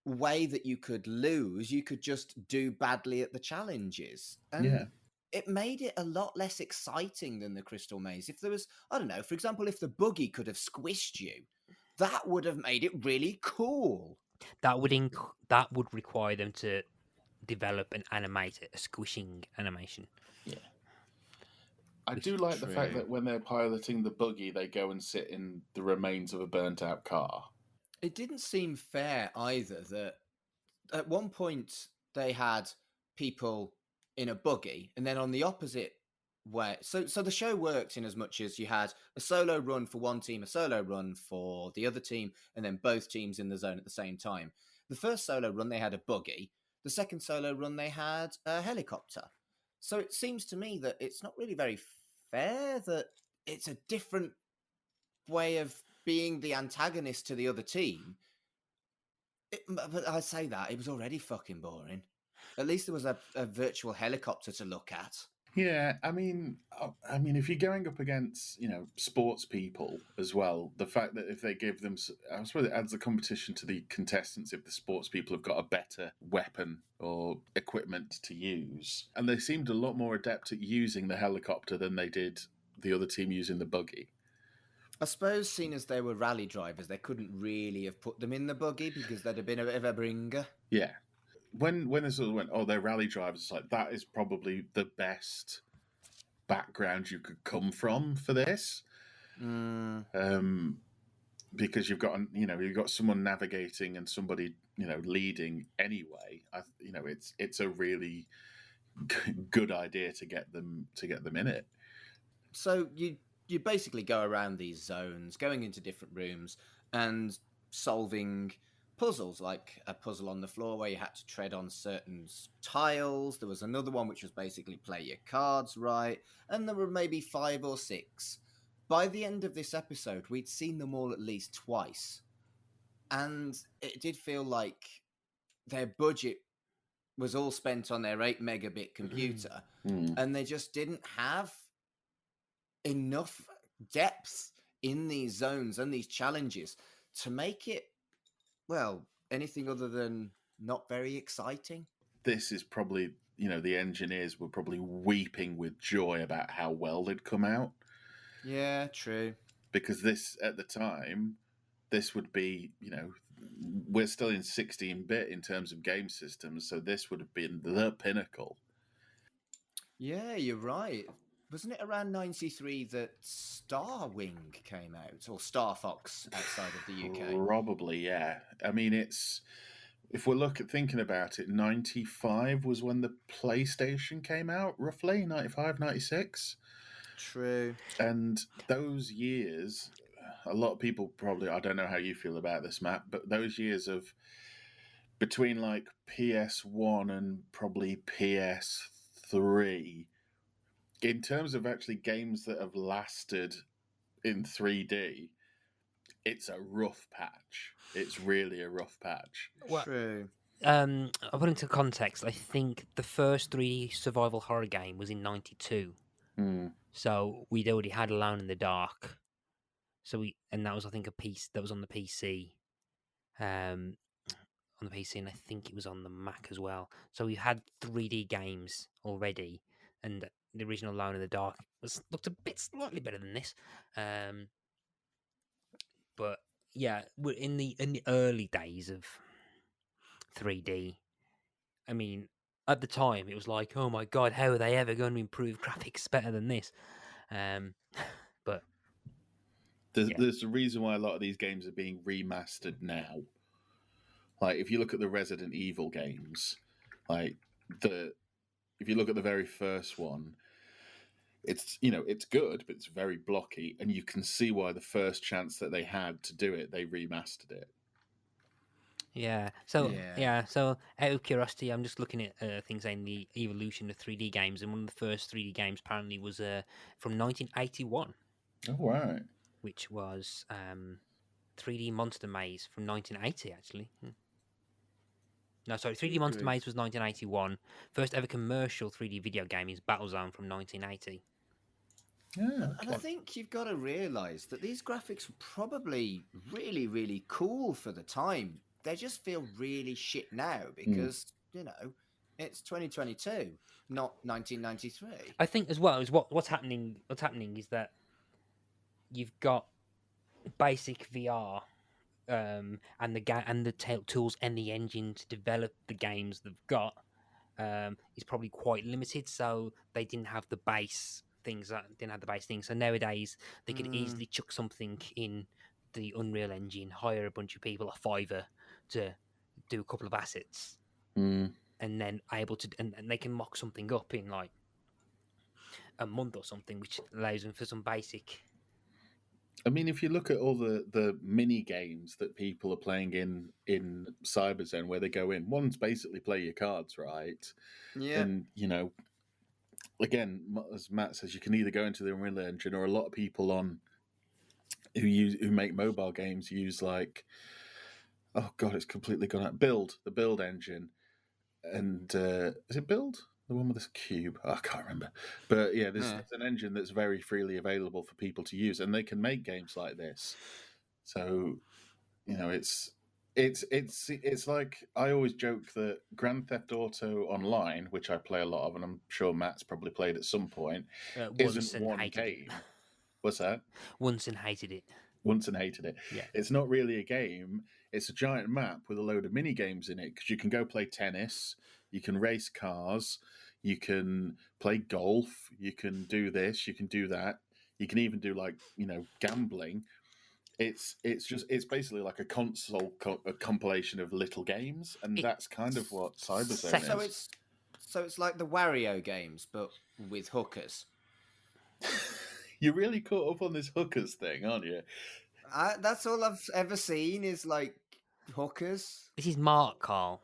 way that you could lose. You could just do badly at the challenges. And it made it a lot less exciting than the Crystal Maze. If there was, I don't know, for example, if the buggy could have squished you, that would have made it really cool. That would require them to develop and animate a squishing animation. Yeah. I do like the fact that when they're piloting the buggy, they go and sit in the remains of a burnt-out car. It didn't seem fair either that at one point they had people in a buggy, and then on the opposite way. So the show worked in as much as you had a solo run for one team, a solo run for the other team, and then both teams in the zone at the same time. The first solo run, they had a buggy. The second solo run, they had a helicopter. So it seems to me that it's not really very fair, that it's a different way of being the antagonist to the other team. But I say that, it was already fucking boring. At least there was a virtual helicopter to look at. Yeah, I mean, if you're going up against, sports people as well, the fact that if they give them, I suppose it adds the competition to the contestants if the sports people have got a better weapon or equipment to use, and they seemed a lot more adept at using the helicopter than they did the other team using the buggy. I suppose, seeing as they were rally drivers, they couldn't really have put them in the buggy because they'd have been a bit of a bringer. Yeah. When they sort of went, oh, they're rally drivers, it's like that is probably the best background you could come from for this. Because you've got someone navigating and somebody leading anyway. It's a really good idea to get them in it. So you basically go around these zones, going into different rooms and solving puzzles, like a puzzle on the floor where you had to tread on certain tiles. There was another one which was basically play your cards right, and there were maybe 5 or 6. By the end of this episode, we'd seen them all at least twice, and it did feel like their budget was all spent on their 8 megabit computer, and they just didn't have enough depth in these zones and these challenges to make it, well, anything other than not very exciting. This is probably, the engineers were probably weeping with joy about how well they'd come out. Yeah, true. Because this, at the time, this would be, we're still in 16-bit in terms of game systems, so this would have been the pinnacle. Yeah, you're right. Wasn't it around 93 that Star Wing came out, or Star Fox outside of the UK? Probably, yeah. I mean, if we're thinking about it, 95 was when the PlayStation came out, roughly, 95, 96. True. And those years, a lot of people probably, I don't know how you feel about this, Matt, but those years of between like PS1 and probably PS3, in terms of actually games that have lasted in 3D, it's a rough patch. It's really a rough patch. True. I'll put into context. I think the first 3D survival horror game was in 92. So we'd already had Alone in the Dark. And that was, I think, a piece that was on the PC. On the PC, and I think it was on the Mac as well. So we had 3D games already, and the original Alone in the Dark looked a bit slightly better than this. But yeah, we're in the early days of 3D. I mean, at the time, it was like, oh my god, how are they ever going to improve graphics better than this? But there's a reason why a lot of these games are being remastered now. Like, if you look at the Resident Evil games, if you look at the very first one, it's good, but it's very blocky, and you can see why the first chance that they had to do it, they remastered it. Yeah. So So out of curiosity, I'm just looking at things saying the evolution of 3D games, and one of the first 3D games apparently was from 1981. Oh, right. Which was 3D Monster Maze from 1980, actually. No, sorry, 3D Monster Maze was 1981. First ever commercial 3D video game is Battlezone from 1980. Yeah, okay. And I think you've got to realise that these graphics were probably really, really cool for the time. They just feel really shit now because, it's 2022, not 1993. I think as well as what's happening is that you've got basic VR and the tools and the engine to develop the games they've got is probably quite limited. So they didn't have the base things. So nowadays they could easily chuck something in the Unreal Engine, hire a bunch of people, a fiver, to do a couple of assets, and then and they can mock something up in like a month or something, which allows them for some basic. I mean, if you look at all the mini games that people are playing in Cyberzone, where they go in, one's basically play your cards, right? Yeah. And again, as Matt says, you can either go into the Unreal Engine, or a lot of people who make mobile games use like, oh god, it's completely gone out. The Build engine, and is it Build? The one with this cube. Oh, I can't remember. But yeah, there's an engine that's very freely available for people to use, and they can make games like this. So, it's like I always joke that Grand Theft Auto Online, which I play a lot of, and I'm sure Matt's probably played at some point, isn't one game. What's that? Once and hated it. Once and hated it. Yeah. It's not really a game. It's a giant map with a load of mini games in it because you can go play tennis, you can race cars, you can play golf, you can do this, you can do that, you can even do gambling. It's basically like a console a compilation of little games, and that's kind of what Cyberzone is. So it's like the Wario games, but with hookers. You're really caught up on this hookers thing, aren't you? That's all I've ever seen is like hookers. This is Mark, Carl.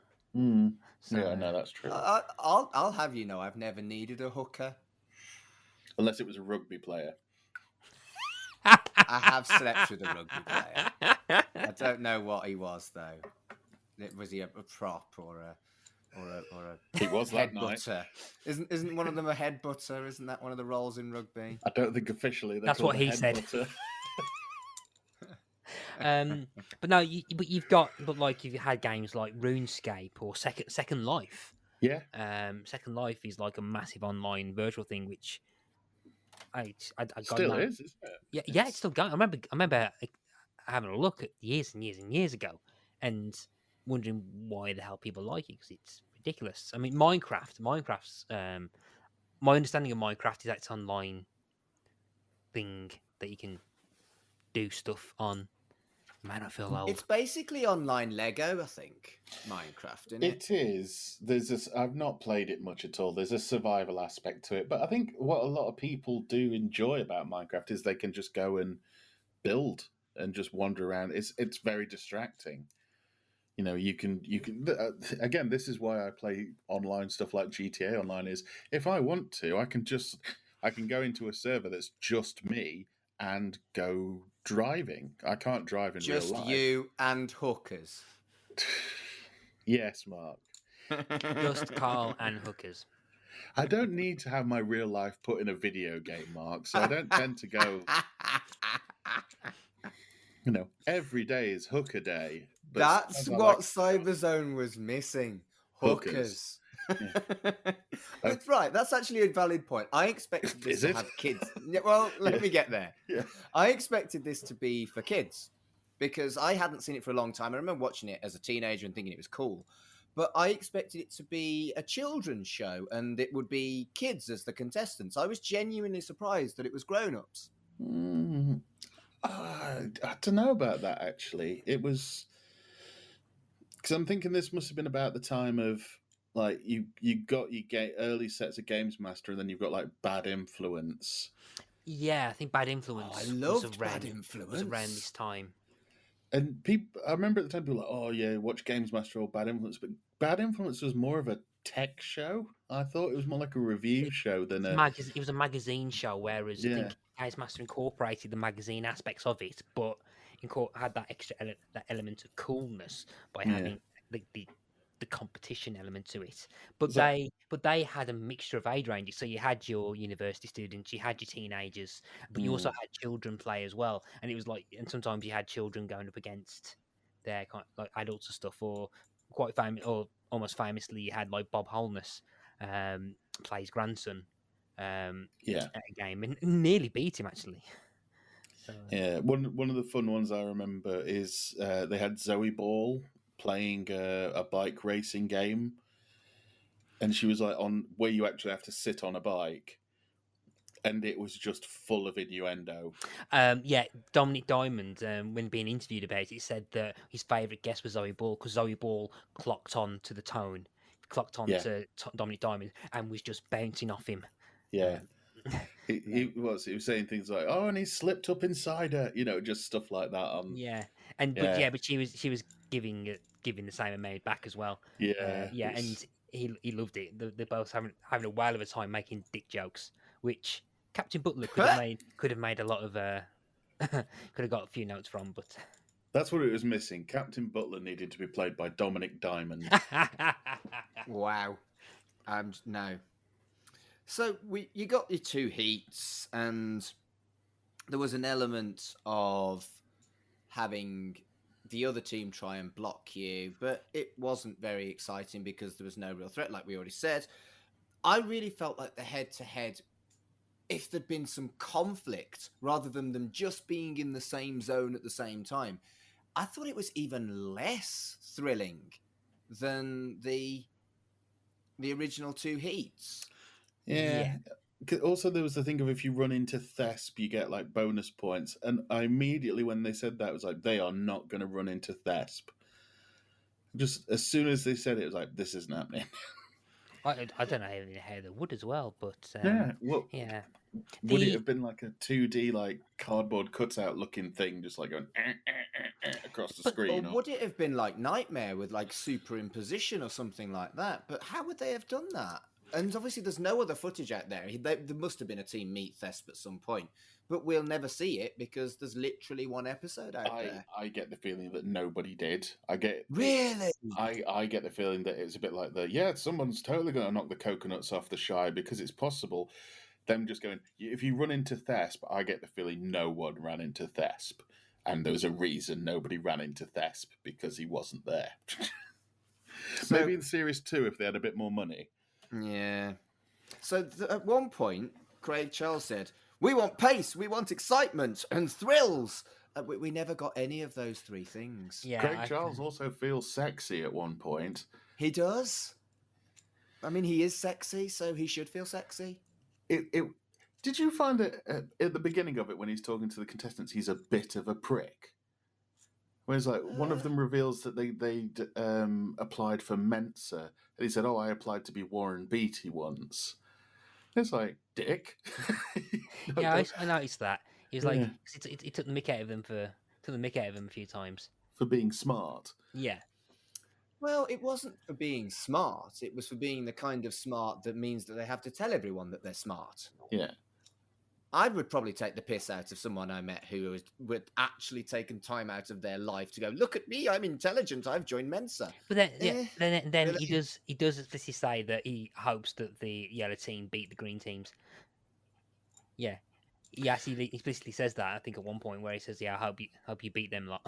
So, yeah, no, that's true. I'll have you know I've never needed a hooker. Unless it was a rugby player. I have slept with a rugby player. I don't know what he was though. Was he a prop or a he was head that night. butter? Isn't one of them a head butter? Isn't that one of the roles in rugby? I don't think officially that's what he said. But no, you've had games like RuneScape or Second Life. Yeah. Second Life is like a massive online virtual thing, which I still is, isn't it? Yeah, it's still going. I remember having a look at years and years and years ago, and wondering why the hell people like it because it's ridiculous. I mean, Minecraft's my understanding of Minecraft is that it's online thing that you can do stuff on. Man, I feel old. It's basically online Lego, I think. Minecraft, isn't it? It is. I've not played it much at all. There's a survival aspect to it, but I think what a lot of people do enjoy about Minecraft is they can just go and build and just wander around. It's very distracting. You can again, this is why I play online stuff like GTA Online is if I want to, I can go into a server that's just me and go driving. I can't drive in real life. Just you and hookers. Yes, Mark. Just Carl and hookers. I don't need to have my real life put in a video game, Mark, so I don't tend to go... every day is hooker day. That's what Cyberzone was missing. Hookers. Yeah. That's right. That's actually a valid point. I expected this to have kids. Yeah, well, let me get there. Yeah. I expected this to be for kids because I hadn't seen it for a long time. I remember watching it as a teenager and thinking it was cool. But I expected it to be a children's show and it would be kids as the contestants. I was genuinely surprised that it was grown-ups. I don't know about that, actually. It was... Because I'm thinking this must have been about the time of, like, you got your early sets of Games Master and then you've got, like, Bad Influence. Yeah, I think Bad Influence was around this time. And I remember at the time people were like, oh, yeah, watch Games Master or Bad Influence. But Bad Influence was more of a tech show. I thought it was more like a review show than a... It was a magazine show, whereas I think Games Master incorporated the magazine aspects of it, but had that extra that element of coolness by having the competition element to it. But they had a mixture of age ranges. So you had your university students, you had your teenagers, but you also had children play as well. And it was like, and sometimes you had children going up against their kind of, like adults and stuff, or quite famous, or almost famously, you had like Bob Holness plays grandson at a game and nearly beat him actually. So, yeah, one of the fun ones I remember is they had Zoe Ball playing a bike racing game, and she was like on where you actually have to sit on a bike, and it was just full of innuendo. Dominic Diamond, when being interviewed about it, said that his favourite guest was Zoe Ball because Zoe Ball clocked on to the tone, to Dominic Diamond, and was just bouncing off him. Yeah. He was saying things like, "Oh, and he slipped up inside her," just stuff like that. But she was giving the same amount back as well. And he loved it. They're both having a whale of a time making dick jokes, which Captain Butler could have made a lot of could have got a few notes from, but that's what it was missing. Captain Butler needed to be played by Dominic Diamond. Wow. No. So you got your two heats, and there was an element of having the other team try and block you, but it wasn't very exciting because there was no real threat, like we already said. I really felt like the head-to-head, if there'd been some conflict rather than them just being in the same zone at the same time, I thought it was even less thrilling than the original two heats. Yeah. Also, there was the thing of if you run into Thesp, you get like bonus points. And I immediately, when they said that, was like, they are not going to run into Thesp. Just as soon as they said it, it was like, this isn't happening. I don't know how they would as well, but yeah. Would it have been like a 2D, like cardboard cutout looking thing, just like going across the screen? Or would it have been like Nightmare with like superimposition or something like that? But how would they have done that? And obviously, there's no other footage out there. There must have been a team meet Thesp at some point, but we'll never see it because there's literally one episode out there. I get the feeling that nobody did. I get the feeling that it's a bit like someone's totally going to knock the coconuts off the shy because it's possible. Them just going, if you run into Thesp, I get the feeling no one ran into Thesp, and there was a reason nobody ran into Thesp because he wasn't there. So, maybe in Series 2 if they had a bit more money. Yeah. So at one point, Craig Charles said, "We want pace, we want excitement and thrills." We never got any of those three things. Yeah, Craig Charles also feels sexy at one point. He does. I mean, he is sexy, so he should feel sexy. Did you find it at the beginning of it when he's talking to the contestants, he's a bit of a prick? Whereas, like, one of them reveals that they applied for Mensa, and he said, "Oh, I applied to be Warren Beatty once." It's like, dick. Yeah, I noticed that. He was like, he took the mick out of him a few times for being smart. Yeah. Well, it wasn't for being smart. It was for being the kind of smart that means that they have to tell everyone that they're smart. Yeah. I would probably take the piss out of someone I met who would actually taken time out of their life to go, "Look at me, I'm intelligent, I've joined Mensa." But then really? he does explicitly say that he hopes that the yellow team beat the green teams. Yeah, he actually explicitly says that. I think at one point where he says, "Yeah, I hope you beat them lot."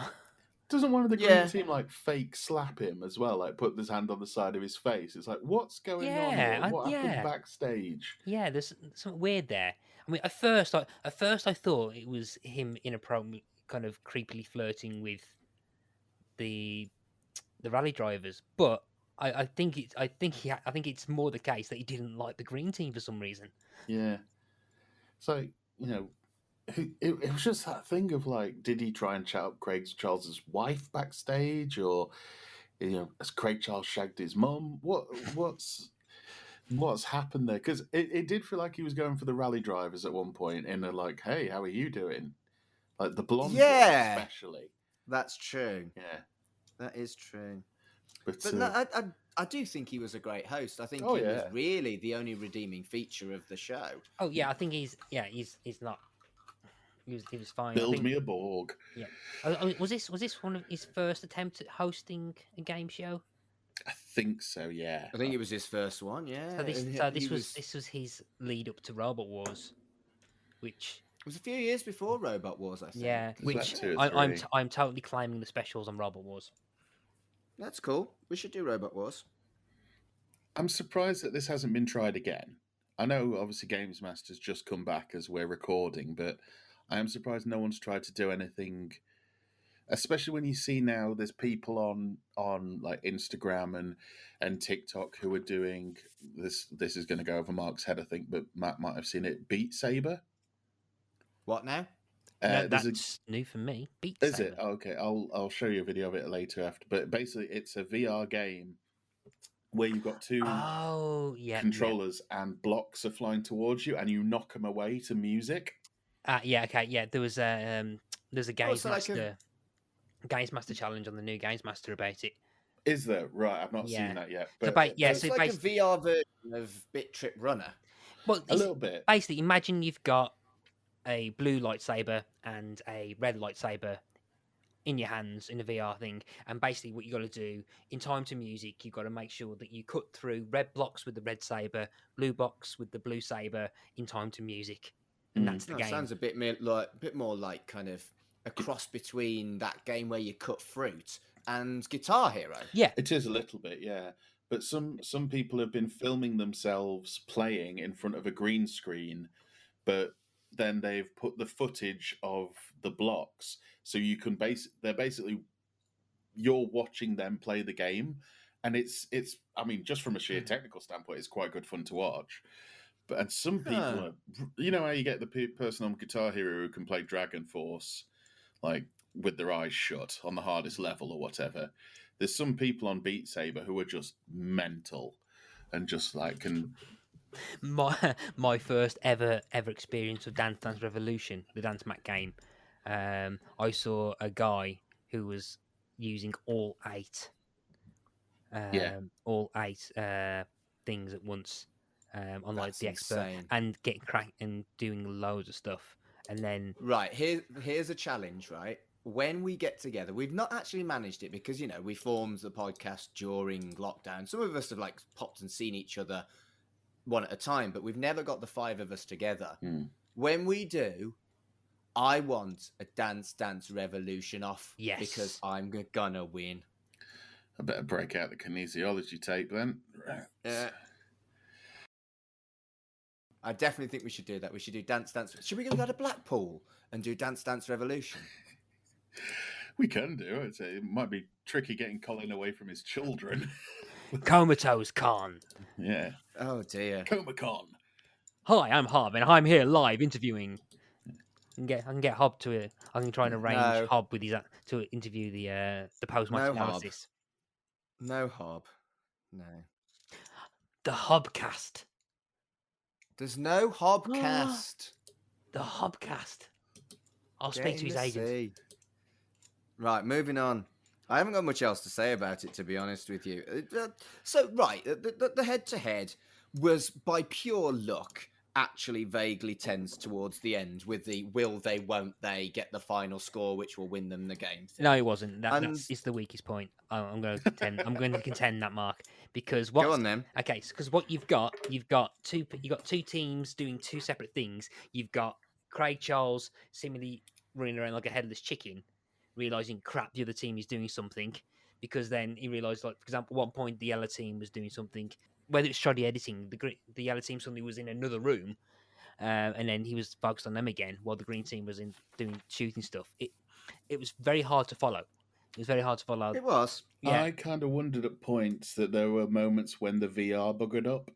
Doesn't one of the green team like fake slap him as well? Like put his hand on the side of his face. It's like, what's going on here? What happened backstage? Yeah, there's something weird there. I mean, at first I thought it was him inappropriately, kind of creepily flirting with the rally drivers, but I think it's more the case that he didn't like the green team for some reason. Yeah. So it was just that thing of like, did he try and chat up Craig Charles's wife backstage, or has Craig Charles shagged his mum? What's happened there? Because it did feel like he was going for the rally drivers at one point, in a like, "Hey, how are you doing?" Like the blonde, especially. That's true. Yeah, that is true. But no, I do think he was a great host. I think he was really the only redeeming feature of the show. Oh yeah, I think he's not. He was fine. Build me a Borg. Yeah. Was this one of his first attempt at hosting a game show? I think so. Yeah. I think it was his first one. Yeah. So this was his lead up to Robot Wars, which it was a few years before Robot Wars, I think. Yeah. Which I'm totally claiming the specials on Robot Wars. That's cool. We should do Robot Wars. I'm surprised that this hasn't been tried again. I know, obviously, Games Master's just come back as we're recording, but I am surprised no one's tried to do anything, especially when you see now there's people on like Instagram and TikTok who are doing this. This is going to go over Mark's head, I think, but Matt might have seen it. Beat Saber. What now? No, that's new for me. Beat Saber. Is it? Oh, okay, I'll show you a video of it later after. But basically, it's a VR game where you've got two controllers and blocks are flying towards you, and you knock them away to music. There's a Games Master Games Master challenge on the new Games Master about it. Is there? Right, I've not seen that yet. But it's like a VR version of Bit Trip Runner. Well, a little bit. Basically, imagine you've got a blue lightsaber and a red lightsaber in your hands in a VR thing, and basically what you got to do in time to music, you've got to make sure that you cut through red blocks with the red saber, blue box with the blue saber in time to music, and that's the No, game. sounds a bit more like kind of a cross between that game where you cut fruit and Guitar Hero. Yeah, It is a little bit, yeah. But some people have been filming themselves playing in front of a green screen, but then they've put the footage of the blocks, so you can you're watching them play the game, and it's I mean, just from a sheer technical standpoint, it's quite good fun to watch. And some people are, you know how you get the person on Guitar Hero who can play Dragon Force like with their eyes shut on the hardest level or whatever. There's some people on Beat Saber who are just mental and just like can. my first ever experience of Dance Dance Revolution, the Dance Mat game. I saw a guy who was using all eight things at once on like That's the expert insane. and getting crack and doing loads of stuff, and then Right, here's a challenge, right? When we get together, we've not actually managed it because, you know, we formed the podcast during lockdown. Some of us have like popped and seen each other one at a time, but we've never got the five of us together. When we do, I want a Dance Dance Revolution off. Yes. Because I'm gonna win. I better break out the kinesiology tape then. I definitely think we should do that. We should do Dance Dance. Should we go to Blackpool and do Dance Dance Revolution? We can do it. It might be tricky getting Colin away from his children. Comatose Con. Yeah. Oh dear. Comacon. Hi, I'm Hob, and I'm here live interviewing. I can get Hob to it. I can try and arrange Hob with his to interview the post-match analysis. No Hob. No. The Hobcast. There's no Hobcast. The Hobcast. I'll speak to his agent. Right, moving on. I haven't got much else to say about it, to be honest with you. The head-to-head was, by pure luck, actually vaguely tends towards the end with the will they, won't they get the final score, which will win them the game thing. No, it wasn't. It's the weakest point. I'm going to contend. I'm going to contend that, Mark, because what? Go on then. Okay, because what you've got two teams doing two separate things. You've got Craig Charles seemingly running around like a headless chicken, realizing crap, the other team is doing something, because then he realized, like, for example, at one point the yellow team was doing something, whether it's shoddy editing, the yellow team suddenly was in another room, and then he was focused on them again while the green team was in doing shooting stuff. It was very hard to follow. It was very hard to follow. It was. Yeah. I kind of wondered at points that there were moments when the VR buggered up.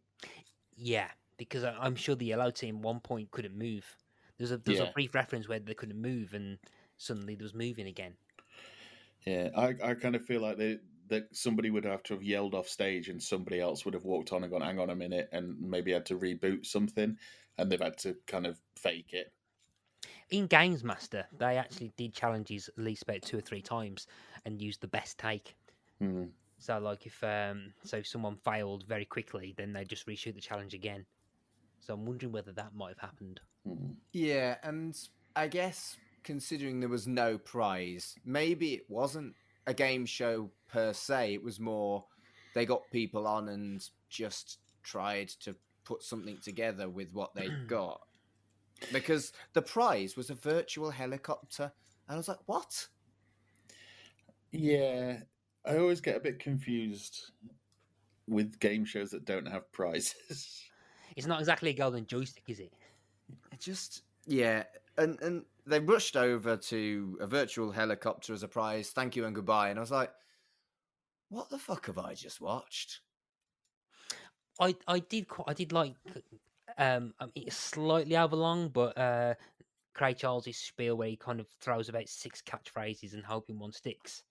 Yeah, because I'm sure the yellow team at one point couldn't move. There's a brief reference where they couldn't move, and suddenly there was moving again. Yeah, I kind of feel like that somebody would have to have yelled off stage, and somebody else would have walked on and gone, "Hang on a minute," and maybe had to reboot something, and they've had to kind of fake it. In Games Master, they actually did challenges at least about 2 or 3 times and used the best take. So, like, if someone failed very quickly, then they just reshoot the challenge again. So I'm wondering whether that might have happened. Yeah, and I guess considering there was no prize, maybe it wasn't a game show per se. It was more they got people on and just tried to put something together with what they got. Because the prize was a virtual helicopter. And I was like, what? Yeah, I always get a bit confused with game shows that don't have prizes. It's not exactly a golden joystick, is it? It just, yeah. And they rushed over to a virtual helicopter as a prize. Thank you and goodbye. And I was like, what the fuck have I just watched? I did like it's slightly overlong, but Craig Charles' spiel where he kind of throws about 6 catchphrases and hoping one sticks.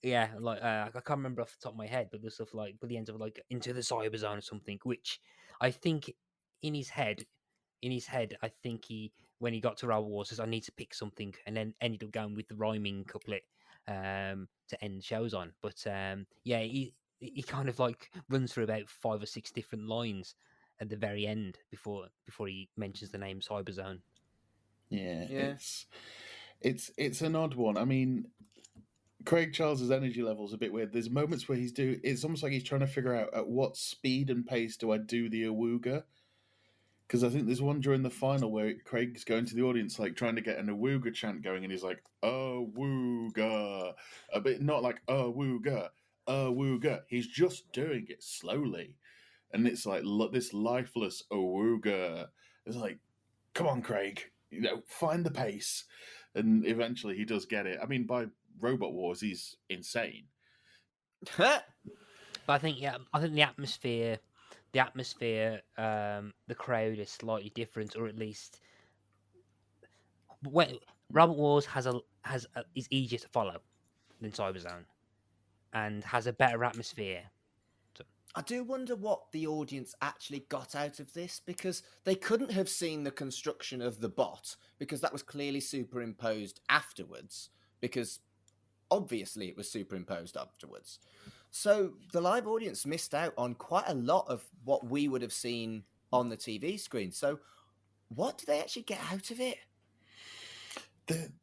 Yeah, like I can't remember off the top of my head, but there's stuff like, but the end of like into the Cyberzone or something, which I think in his head, I think when he got to Robo Wars says I need to pick something, and then ended up going with the rhyming couplet to end shows on. But yeah, he kind of like runs through about 5 or 6 different lines at the very end before he mentions the name Cyberzone. Yeah. It's an odd one. I mean, Craig Charles's energy level is a bit weird. There's moments where it's almost like he's trying to figure out at what speed and pace do I do the awooga. Because I think there's one during the final where Craig's going to the audience, like trying to get an awooga chant going, and he's like, awooga. A bit not like awooga, awooga. He's just doing it slowly. And it's like this lifeless awooga. It's like, come on, Craig, find the pace. And eventually he does get it. I mean, by Robot Wars, he's insane. But I think the atmosphere, the crowd is slightly different, or at least Robot Wars is easier to follow than Cyberzone, and has a better atmosphere. I do wonder what the audience actually got out of this, because they couldn't have seen the construction of the bot, because that was clearly superimposed afterwards, because obviously it was superimposed afterwards. So the live audience missed out on quite a lot of what we would have seen on the TV screen. So what do they actually get out of it?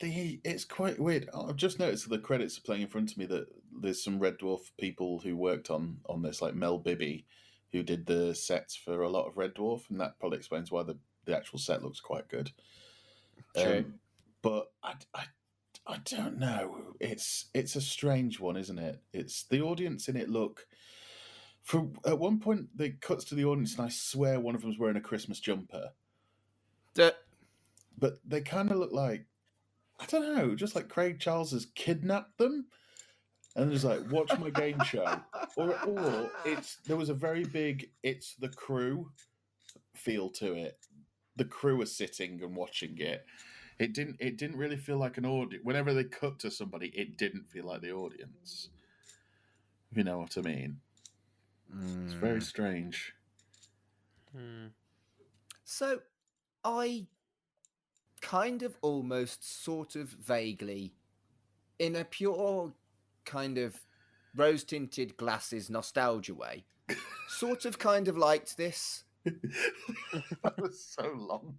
It's quite weird. I've just noticed the credits are playing in front of me that there's some Red Dwarf people who worked on this, like Mel Bibby, who did the sets for a lot of Red Dwarf, and that probably explains why the actual set looks quite good. True. But I don't know. It's a strange one, isn't it? It's the audience in it look. At one point, they cuts to the audience, and I swear one of them's wearing a Christmas jumper. But they kind of look like, I don't know, just like Craig Charles has kidnapped them, and there's like, watch my game show, or there was a very big it's the crew feel to it. The crew are sitting and watching it. It didn't really feel like an audience. Whenever they cut to somebody, it didn't feel like the audience. If you know what I mean. It's very strange. So I kind of almost sort of vaguely, in a pure kind of rose-tinted glasses nostalgia way, sort of kind of liked this. That was so long.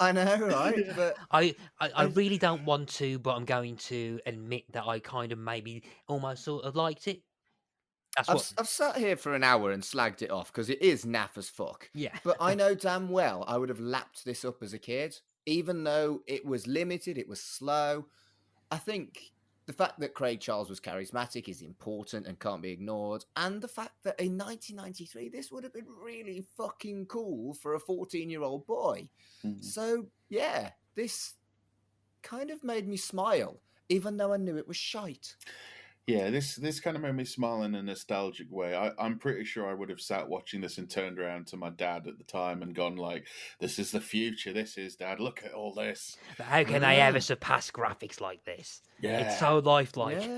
I know, right? Yeah. But I really don't want to, but I'm going to admit that I kind of maybe almost sort of liked it. I've sat here for an hour and slagged it off because it is naff as fuck. Yeah. But I know damn well I would have lapped this up as a kid, even though it was limited, it was slow. I think the fact that Craig Charles was charismatic is important and can't be ignored. And the fact that in 1993, this would have been really fucking cool for a 14-year-old boy. Mm-hmm. So, yeah, this kind of made me smile, even though I knew it was shite. Yeah, this kind of made me smile in a nostalgic way. I'm pretty sure I would have sat watching this and turned around to my dad at the time and gone like, this is the future, this is, Dad, look at all this. But how can they ever surpass graphics like this? Yeah. It's so lifelike.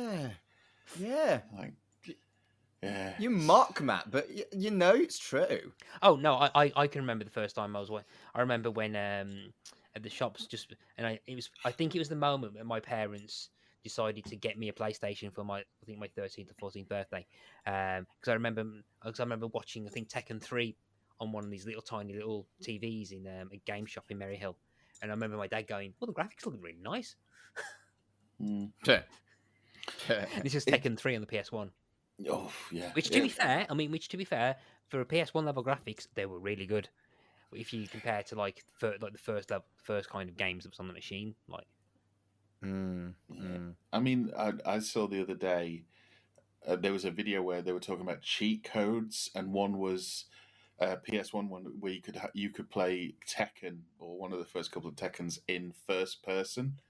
Yeah. Like, yeah. You mock, Matt, but you know it's true. Oh, no, I can remember the first time I remember when at the shops I think it was the moment when my parents decided to get me a PlayStation for my 13th or 14th birthday. Because I remember watching, I think, Tekken 3 on one of these tiny little TVs in a game shop in Merry Hill. And I remember my dad going, well, the graphics look really nice. This is Tekken 3 on the PS1. Oh, yeah. Which, to be fair, for a PS1 level graphics, they were really good. If you compare to like the first kind of games that was on the machine, like. I mean, I saw the other day there was a video where they were talking about cheat codes, and one was PS1 one where you could play Tekken, or one of the first couple of Tekkens, in first person.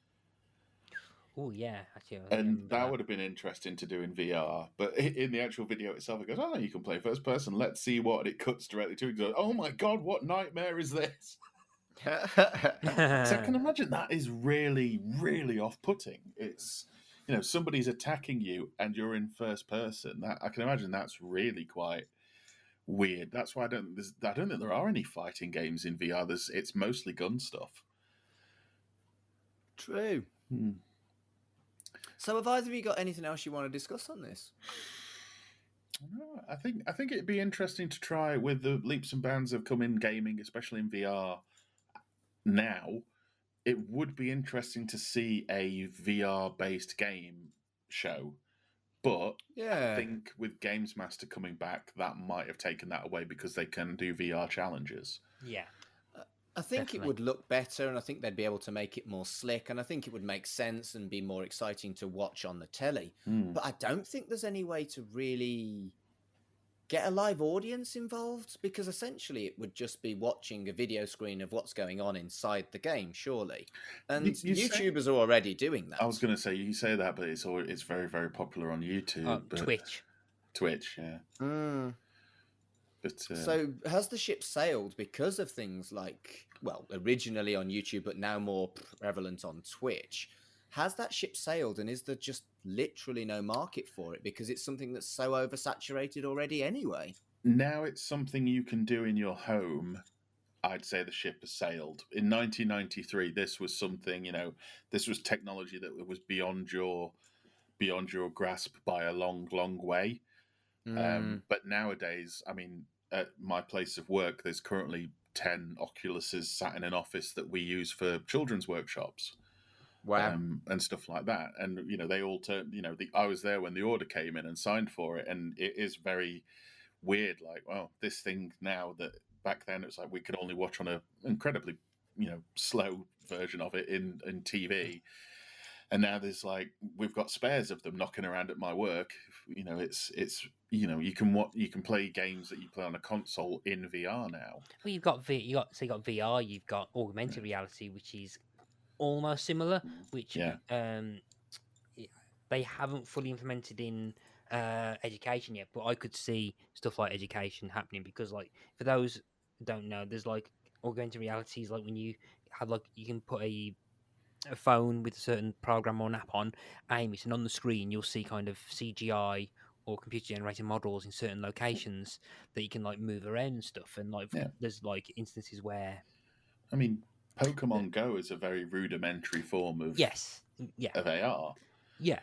Oh yeah, actually, and that would have been interesting to do in VR. But in the actual video itself, it goes, "Oh, you can play first person. Let's see what it cuts directly to." It goes, "Oh my god, what nightmare is this?" So I can imagine that is really, really off-putting. It's, somebody's attacking you and you're in first person. I can imagine that's really quite weird. That's why I don't think there are any fighting games in VR. It's mostly gun stuff. True. So have either of you got anything else you want to discuss on this? I think it'd be interesting to try with the leaps and bounds of coming gaming, especially in VR now. it would be interesting to see a VR-based game show, but Yeah. I think with Games Master coming back, that might have taken that away because they can do VR challenges. Yeah. I think Definitely. it would look better, and I think they'd be able to make it more slick, and I think it would make sense and be more exciting to watch on the telly. But I don't think there's any way to really get a live audience involved, because essentially it would just be watching a video screen of what's going on inside the game, surely. And YouTubers are already doing that. I was going to say, you say that, but it's very, very popular on YouTube. Twitch, yeah. But, so has the ship sailed because of things like, well, originally on YouTube, but now more prevalent on Twitch? Has that ship sailed, and is there just literally no market for it because it's something that's so oversaturated already anyway? Now it's something you can do in your home. I'd say the ship has sailed. In 1993, this was something, this was technology that was beyond your grasp by a long, long way. But nowadays, I mean, at my place of work, there's currently 10 Oculuses sat in an office that we use for children's workshops. Wow. And stuff like that. And, they all turn, I was there when the order came in and signed for it. And it is very weird. Like, well, this thing now that back then it was like we could only watch on a incredibly, slow version of it in TV. And now there's like, we've got spares of them knocking around at my work. It's you can play games that you play on a console in VR now. Well, you've got VR, you've got augmented reality, which is almost similar, which they haven't fully implemented in education yet, but I could see stuff like education happening because, like, for those who don't know, there's like augmented realities, like when you have you can put a phone with a certain program or an app on, aim it, and on the screen you'll see kind of CGI or computer generated models in certain locations that you can like move around and stuff, and there's like instances where, I mean, Pokemon Go is a very rudimentary form of of AR. Yeah.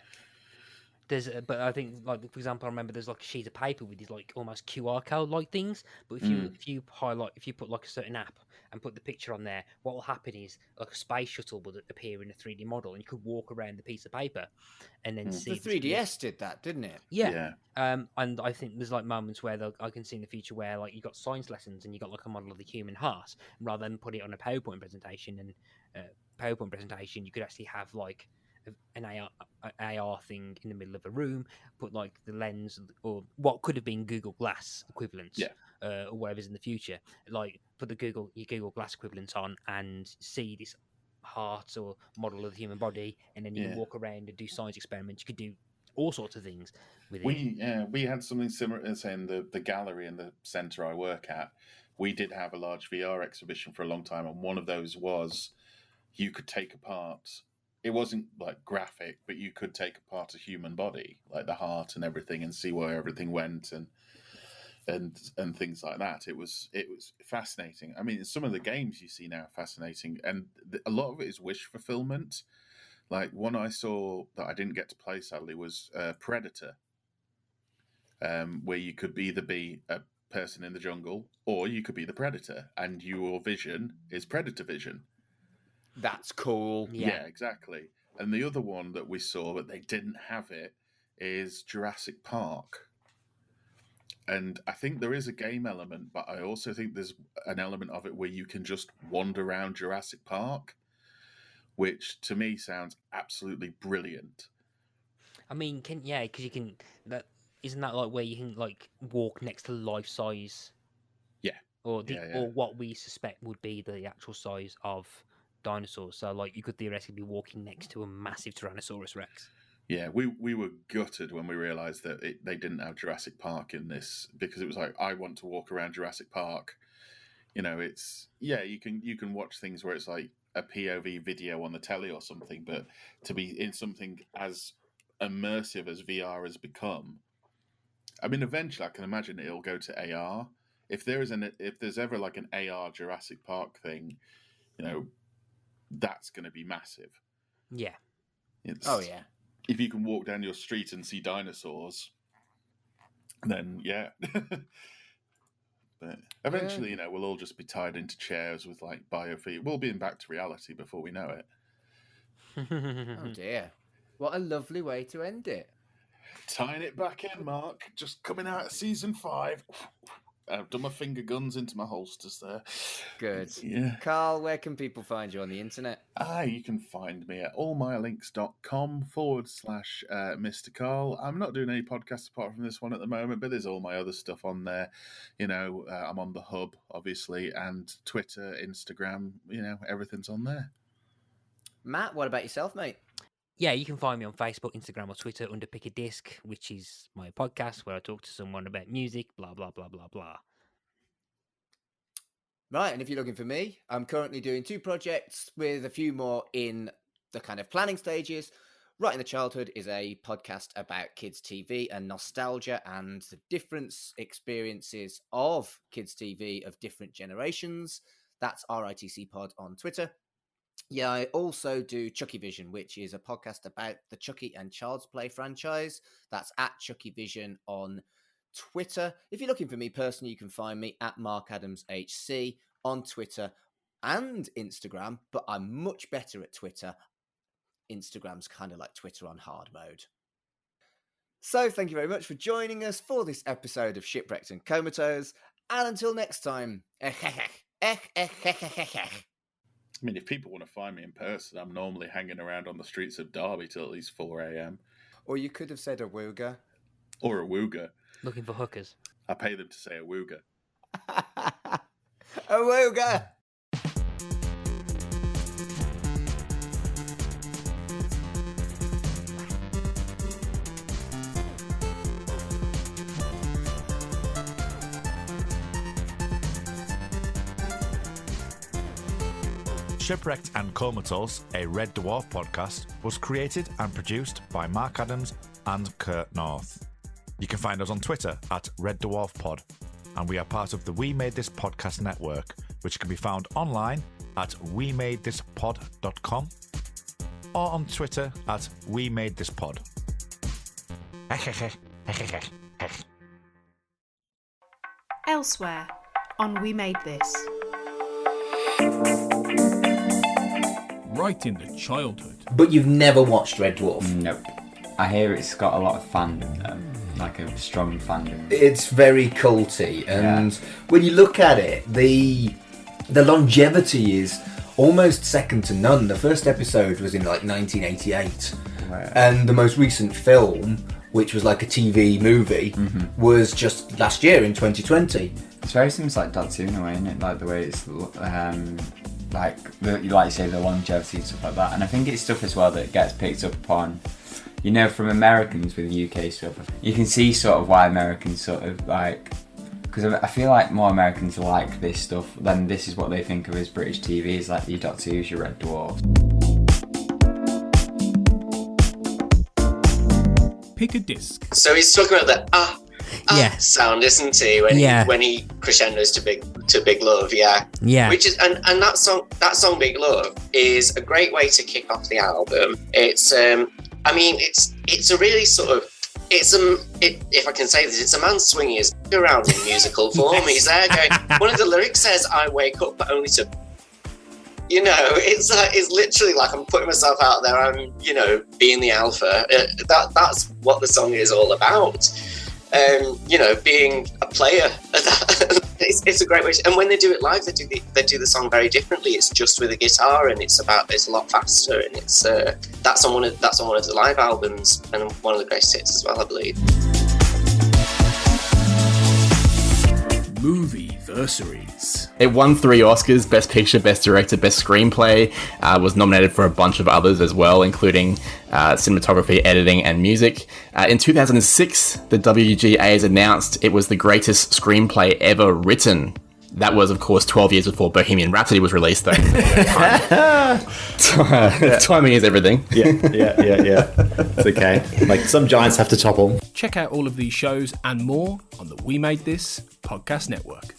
But I think, like, for example, I remember there's like a sheet of paper with these like almost QR code like things. But if you put like a certain app and put the picture on there, what will happen is like a space shuttle would appear in a 3D model, and you could walk around the piece of paper and then see. The 3DS did that, didn't it? Yeah. And I think there's like moments where I can see in the future where like you got science lessons and you got like a model of the human heart, and rather than put it on a PowerPoint presentation you could actually have like an AR thing in the middle of a room, put like the lens or what could have been Google Glass equivalents, or whatever's in the future, like put your Google Glass equivalents on and see this heart or model of the human body, and then you can walk around and do science experiments. You could do all sorts of things with it. We had something similar as in the gallery in the centre I work at. We did have a large VR exhibition for a long time, and one of those was you could take apart. It wasn't like graphic, but you could take apart a human body, like the heart and everything, and see where everything went and things like that. It was fascinating. I mean, some of the games you see now are fascinating, and a lot of it is wish fulfillment. Like one I saw that I didn't get to play sadly was Predator, where you could either be a person in the jungle or you could be the predator, and your vision is predator vision. That's cool. Yeah, exactly. And the other one that we saw, but they didn't have it, is Jurassic Park. And I think there is a game element, but I also think there's an element of it where you can just wander around Jurassic Park, which to me sounds absolutely brilliant. I mean, because you can. Isn't that like where you can like walk next to life size? Yeah. Or what we suspect would be the actual size of dinosaurs. So like you could theoretically be walking next to a massive Tyrannosaurus Rex. Yeah, we were gutted when we realised that they didn't have Jurassic Park in this, because it was like, I want to walk around Jurassic Park. It's you can watch things where it's like a POV video on the telly or something, but to be in something as immersive as VR has become, I mean, eventually I can imagine it'll go to AR. If there's ever like an AR Jurassic Park thing, that's going to be massive. Yeah. If you can walk down your street and see dinosaurs, then yeah. But eventually, we'll all just be tied into chairs with like biofeed. We'll be back to reality before we know it. Oh dear. What a lovely way to end it. Tying it back in, Mark. Just coming out of season 5. I've done my finger guns into my holsters there. Good. Yeah. Carl, where can people find you on the internet? You can find me at allmylinks.com/Mr. Carl. I'm not doing any podcasts apart from this one at the moment, but there's all my other stuff on there. I'm on the Hub, obviously, and Twitter, Instagram, everything's on there. Matt, what about yourself, mate? Yeah, you can find me on Facebook, Instagram, or Twitter under Pick a Disc, which is my podcast where I talk to someone about music, blah, blah, blah, blah, blah. Right, and if you're looking for me, I'm currently doing 2 projects with a few more in the kind of planning stages. Right in the Childhood is a podcast about kids' TV and nostalgia and the different experiences of kids' TV of different generations. That's RITC Pod on Twitter. Yeah, I also do Chucky Vision, which is a podcast about the Chucky and Child's Play franchise. That's at Chucky Vision on Twitter. If you're looking for me personally, you can find me at MarkAdamsHC on Twitter and Instagram, but I'm much better at Twitter. Instagram's kind of like Twitter on hard mode. So thank you very much for joining us for this episode of Shipwrecked and Comatose, and until next time, I mean, if people want to find me in person, I'm normally hanging around on the streets of Derby till at least 4 a.m. Or you could have said a wooga. Or a wooga. Looking for hookers. I pay them to say a wooga. A wooga! Shipwrecked and Comatose, a Red Dwarf podcast, was created and produced by Mark Adams and Kurt North. You can find us on Twitter at Red Dwarf Pod, and we are part of the We Made This Podcast network, which can be found online at wemadethispod.com or on Twitter at We Made This Pod. Elsewhere on We Made This. Right in the childhood. But you've never watched Red Dwarf? Nope. I hear it's got a lot of fandom though, like a strong fandom. It's very culty, and when you look at it, the longevity is almost second to none. The first episode was in like 1988, and the most recent film, which was like a TV movie, was just last year in 2020. It's very similar to like Datsun in a way, isn't it? Like the way it's like you say, the longevity and stuff like that. And I think it's stuff as well that gets picked up on, from Americans with UK stuff. You can see sort of why Americans sort of like, because I feel like more Americans like this stuff than this is what they think of as British TV, is like your Doctor Who's, your Red Dwarf. Pick a disc. So he's talking about the sound, isn't he? When he crescendos to Big Love, Which is and that song Big Love is a great way to kick off the album. It's it's a really sort of if I can say this, it's a man swinging his around in musical form. Yes. He's there going. One of the lyrics says, "I wake up but only to." It's literally like I'm putting myself out there. I'm being the alpha. That's what the song is all about. Being a player. It's a great way. And when they do it live, they do the song very differently. It's just with a guitar, and it's a lot faster. And it's that's on one of the live albums, and one of the greatest hits as well, I believe. Movie-versaries. It won 3 Oscars: Best Picture, Best Director, Best Screenplay. Was nominated for a bunch of others as well, including cinematography, editing, and music. In 2006, the WGA has announced it was the greatest screenplay ever written. That was, of course, 12 years before Bohemian Rhapsody was released, though. Timing is everything. Yeah. It's okay. Like, some giants have to topple. Check out all of these shows and more on the We Made This Podcast Network.